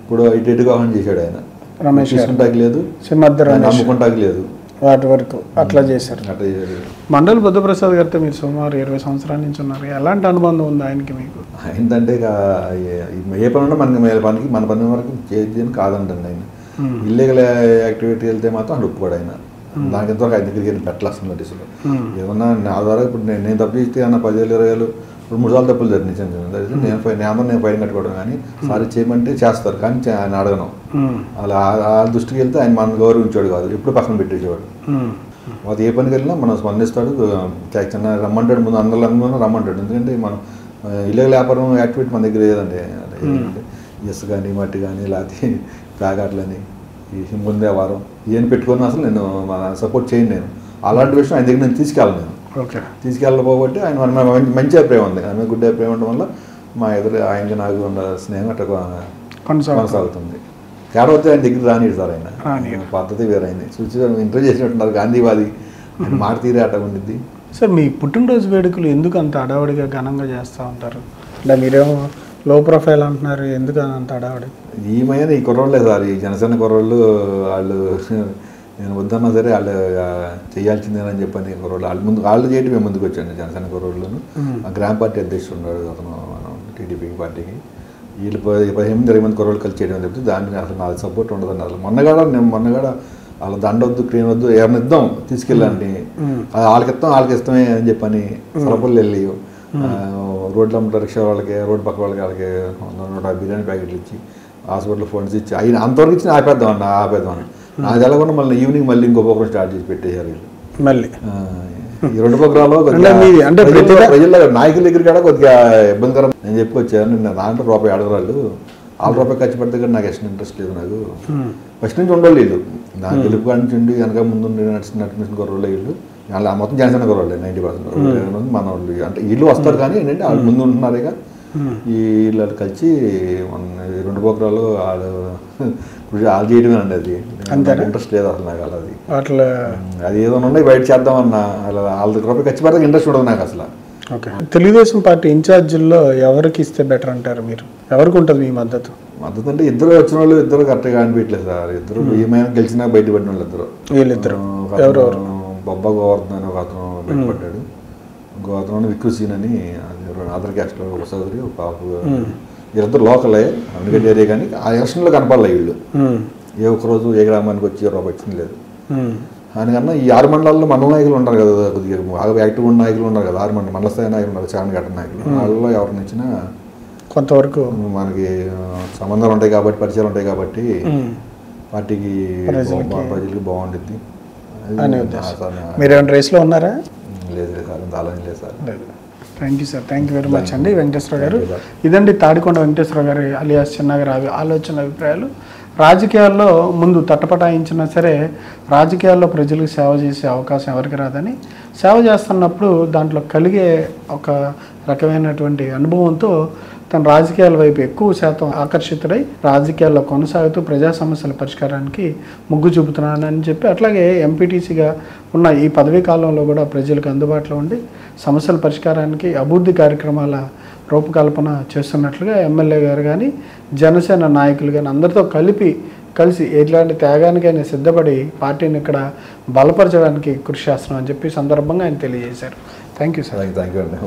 ఇప్పుడు ఇటు కావాలని చేశాడు ఆయన. తీసుకుంటాకి లేదు, నమ్ముకుంటాకి లేదు, వాటి వరకు అట్లా చేశారు. మండలి బుద్ధప్రసాద్ గారితో మీరు సుమారు 20 సంవత్సరాల నుంచి ఉన్నారు. ఎలాంటి అనుబంధం ఉంది ఆయనకి మీకు? ఏంటంటే ఏ పని ఉన్నా పనికి మన పని వరకు చేయని కాదంటండి ఆయన. ఇల్లీగల్ యాక్టివిటీ వెళ్తే మాత్రం అక్కడ ఒప్పుకోడు ఆయన. దానికి ఎంతవరకు ఆయన దగ్గరికి వెళ్ళి పెట్టాల్సిన నోటీసులు ఏమన్నా నా ద్వారా. ఇప్పుడు నేను తప్పు చేస్తే అన్న 10,000 20,000 2-3 సార్లు తప్పులు జరిగింది. నేను ఫైన్ కట్టుకోవడం కానీ సారీ చేయమంటే చేస్తారు, కానీ ఆయన అడగను. అలా ఆ దృష్టికి వెళ్తే ఆయన మన గౌరవించాడు కాదు, ఎప్పుడు పక్కన పెట్టేసేవాడు. అది ఏ పనికి వెళ్ళినా మనం స్పందిస్తాడు, చిన్న రమ్మంటాడు, ముందు అందరూ రమ్మంటాడు. ఎందుకంటే మనం ఇల్లీగల్ వ్యాపారం యాక్టివిటీ మన దగ్గర లేదండి. ఇసుక కానీ మట్టి కానీ లేకపోతే ప్యాకెట్లని ఈ ముందే వారం ఏం పెట్టుకుని అసలు నేను సపోర్ట్ చేయను. నేను అలాంటి విషయం ఆయన దగ్గర నేను తీసుకెళ్ళను. నేను తీసుకెళ్ళబోబట్టి ఆయన మన మంచి అభిప్రాయం ఉంది, ఆయన గుడ్ అభిప్రాయం ఉండడం వల్ల మా ఎదురు ఆయనకి నాకు ఉన్న స్నేహం అట్లా కొనసాగుతుంది. తేడా వస్తే ఆయన దగ్గర రానిడు సార్ ఆయన పద్ధతి వేరైంది చూసి ఇంటర్వ్యూ చేసినట్టున్నారు గాంధీవాది ఆయన మాట తీరే అట్ట ఉండిద్ది. సార్ మీ పుట్టినరోజు వేడుకలు ఎందుకు అంత హడావుడిగా ఘనంగా చేస్తూ ఉంటారు? అంటే మీరేమో లో ప్రొఫైల్ అంటున్నారు, ఎందుకు అంత హడావుడి? ఈ కుర్రోళ్ళే సార్, ఈ జనసేన కుర్రోళ్ళు వాళ్ళు నేను వద్దన్నా సరే వాళ్ళు చేయాల్సిందేనని చెప్పని కుర్రోళ్ళు వాళ్ళు చేయటం మేము ముందుకు వచ్చాను. జనసేన కుర్రోళ్ళను ఆ గ్రామ పార్టీ అధ్యక్షుడు ఉన్నాడు అతను టీడీపీ పార్టీకి, వీళ్ళు 15-20 మంది కుర్రోళ్ళు కలిసి చేయడం చెప్తే దాన్ని అసలు నాకు సపోర్ట్ ఉండదండి. అసలు మొన్నగాడ వాళ్ళ దండ వద్దు క్లీన్ వద్దు ఎవరిని ఇద్దాం తీసుకెళ్ళండి, వాళ్ళకి ఇష్టమే అని చెప్పని సరఫలు వెళ్ళి రోడ్లు అమ్ముతారు రిక్షా వాళ్ళకి, రోడ్డు పక్క వాళ్ళకి 100 బిర్యానీ ప్యాకెట్లు ఇచ్చి హాస్పిటల్ ఫండ్స్ ఇచ్చి అయిన అంతవరకు ఇచ్చి ఆపేద్దామని నాకు తెలకుండా మళ్ళీ ఈవినింగ్ మళ్ళీ ఇంకో ప్రోగ్రామ్ స్టార్ట్ చేసి పెట్టేశారు వీళ్ళు. మళ్ళీ ఈ 2 ప్రోగ్రాంలో ప్రజల నాయకుల దగ్గర కూడా కొద్దిగా ఇబ్బందికరం. నేను చెప్పుకొచ్చాను నిన్న దాంట్లో రూపాయి అడగరాళ్ళు, ₹1 ఖర్చు పెడితే కూడా నాకు ఇంట్రెస్ట్ లేదు. నాకు ఫస్ట్ నుంచి ఉండవు వీళ్ళు, నాకు గెలుపు కాడి నుంచి ఉండి వెనక ముందు నడిచిన కుర్రోళ్ళు వీళ్ళు, వాళ్ళ మొత్తం జనసేన కుర్రోళ్ళే 90% మన వాళ్ళు. అంటే వీళ్ళు వస్తారు కానీ ఏంటంటే వాళ్ళు ముందు ఉంటున్నారుగా, ఈ వీళ్ళు కలిసి 2 ప్రోగ్రాలు వాళ్ళు చేయడమే అండి. అది ఇంట్రెస్ట్ లేదు అసలు నాకు. అది అట్లా అది ఏదో ఉన్నాయి బయట చేద్దామన్నా అలా ₹1 ఖర్చు పెడితే ఇంట్రెస్ట్ ఉండదు నాకు అసలు. ఓకే, తెలుగుదేశం పార్టీ ఇన్ఛార్జీల్లో ఎవరికి ఇస్తే బెటర్ అంటారు మీరు? ఎవరికి ఉంటుంది మీ మద్దతు? అంటే ఇద్దరు వచ్చిన వాళ్ళు ఇద్దరు కరెక్ట్గా అనిపించలేదు సార్. ఇద్దరు ఏమైనా గెలిచినా బయటపడిన వాళ్ళు ఇద్దరు, వీళ్ళిద్దరు బొబ్బా గోవర్ధన్ అని ఒక అతను బయటపడ్డాడు, ఇంకో అతను విక్రసీన్ అని అదర్ క్యాస్ట్లో ఒక సోదరి ఒక పాపు, వీళ్ళిద్దరు లోకలే అమిగడ్డ ఏరియా, కానీ ఆ ఎలక్షన్లో కనపడలే వీళ్ళు. ఏ ఒక్కరోజు ఏ గ్రామానికి వచ్చి రూపాయి వచ్చింది లేదు. దానికన్నా ఈ 6 మండలాల్లో మండల నాయకులు ఉంటారు కదా, కొద్దిగా బాగా యాక్టివ్ ఉన్న నాయకులు ఉన్నారు కదా, 6 మండల స్థాయి నాయకులు ఉన్నారు, చాలా గట్ట నాయకులు, వాళ్ళలో ఎవరిని ఇచ్చినా కొంతవరకు మనకి సంబంధాలు ఉంటాయి కాబట్టి, పరిచయాలు ఉంటాయి కాబట్టి పార్టీకి ప్రజలకి బాగుంటుంది. మీరేమైనా రేస్లో ఉన్నారా? లేదు సార్, అంత ఆలోచన లేదు sir. Thank you sir, thank you very much అండి వెంకటేశ్వర గారు. ఇదండి తాడికొండ వెంకటేశ్వర గారి అలియాస్ చిన్నగారి ఆలోచన అభిప్రాయాలు. రాజకీయాల్లో ముందు తట్టపటాయించినా సరే రాజకీయాల్లో ప్రజలకు సేవ చేసే అవకాశం ఎవరికి రాదని, సేవ చేస్తున్నప్పుడు దాంట్లో కలిగే ఒక రకమైనటువంటి అనుభవంతో తన రాజకీయాల వైపు ఎక్కువ శాతం ఆకర్షితుడై రాజకీయాల్లో కొనసాగుతూ ప్రజా సమస్యల పరిష్కారానికి మొగ్గు చూపుతున్నానని చెప్పి, అట్లాగే ఎంపీటీసీగా ఉన్న ఈ పదవీ కాలంలో కూడా ప్రజలకు అందుబాటులో ఉండి సమస్యల పరిష్కారానికి అభివృద్ధి కార్యక్రమాల రూపకల్పన చేస్తున్నట్లుగా ఎమ్మెల్యే గారు కానీ జనసేన నాయకులు కానీ అందరితో కలిసి ఎట్లాంటి త్యాగానికైనా సిద్ధపడి పార్టీని ఇక్కడ బలపరచడానికి కృషి చేస్తున్నామని చెప్పి సందర్భంగా ఆయన తెలియజేశారు. Thank you sir. Thank you అండి.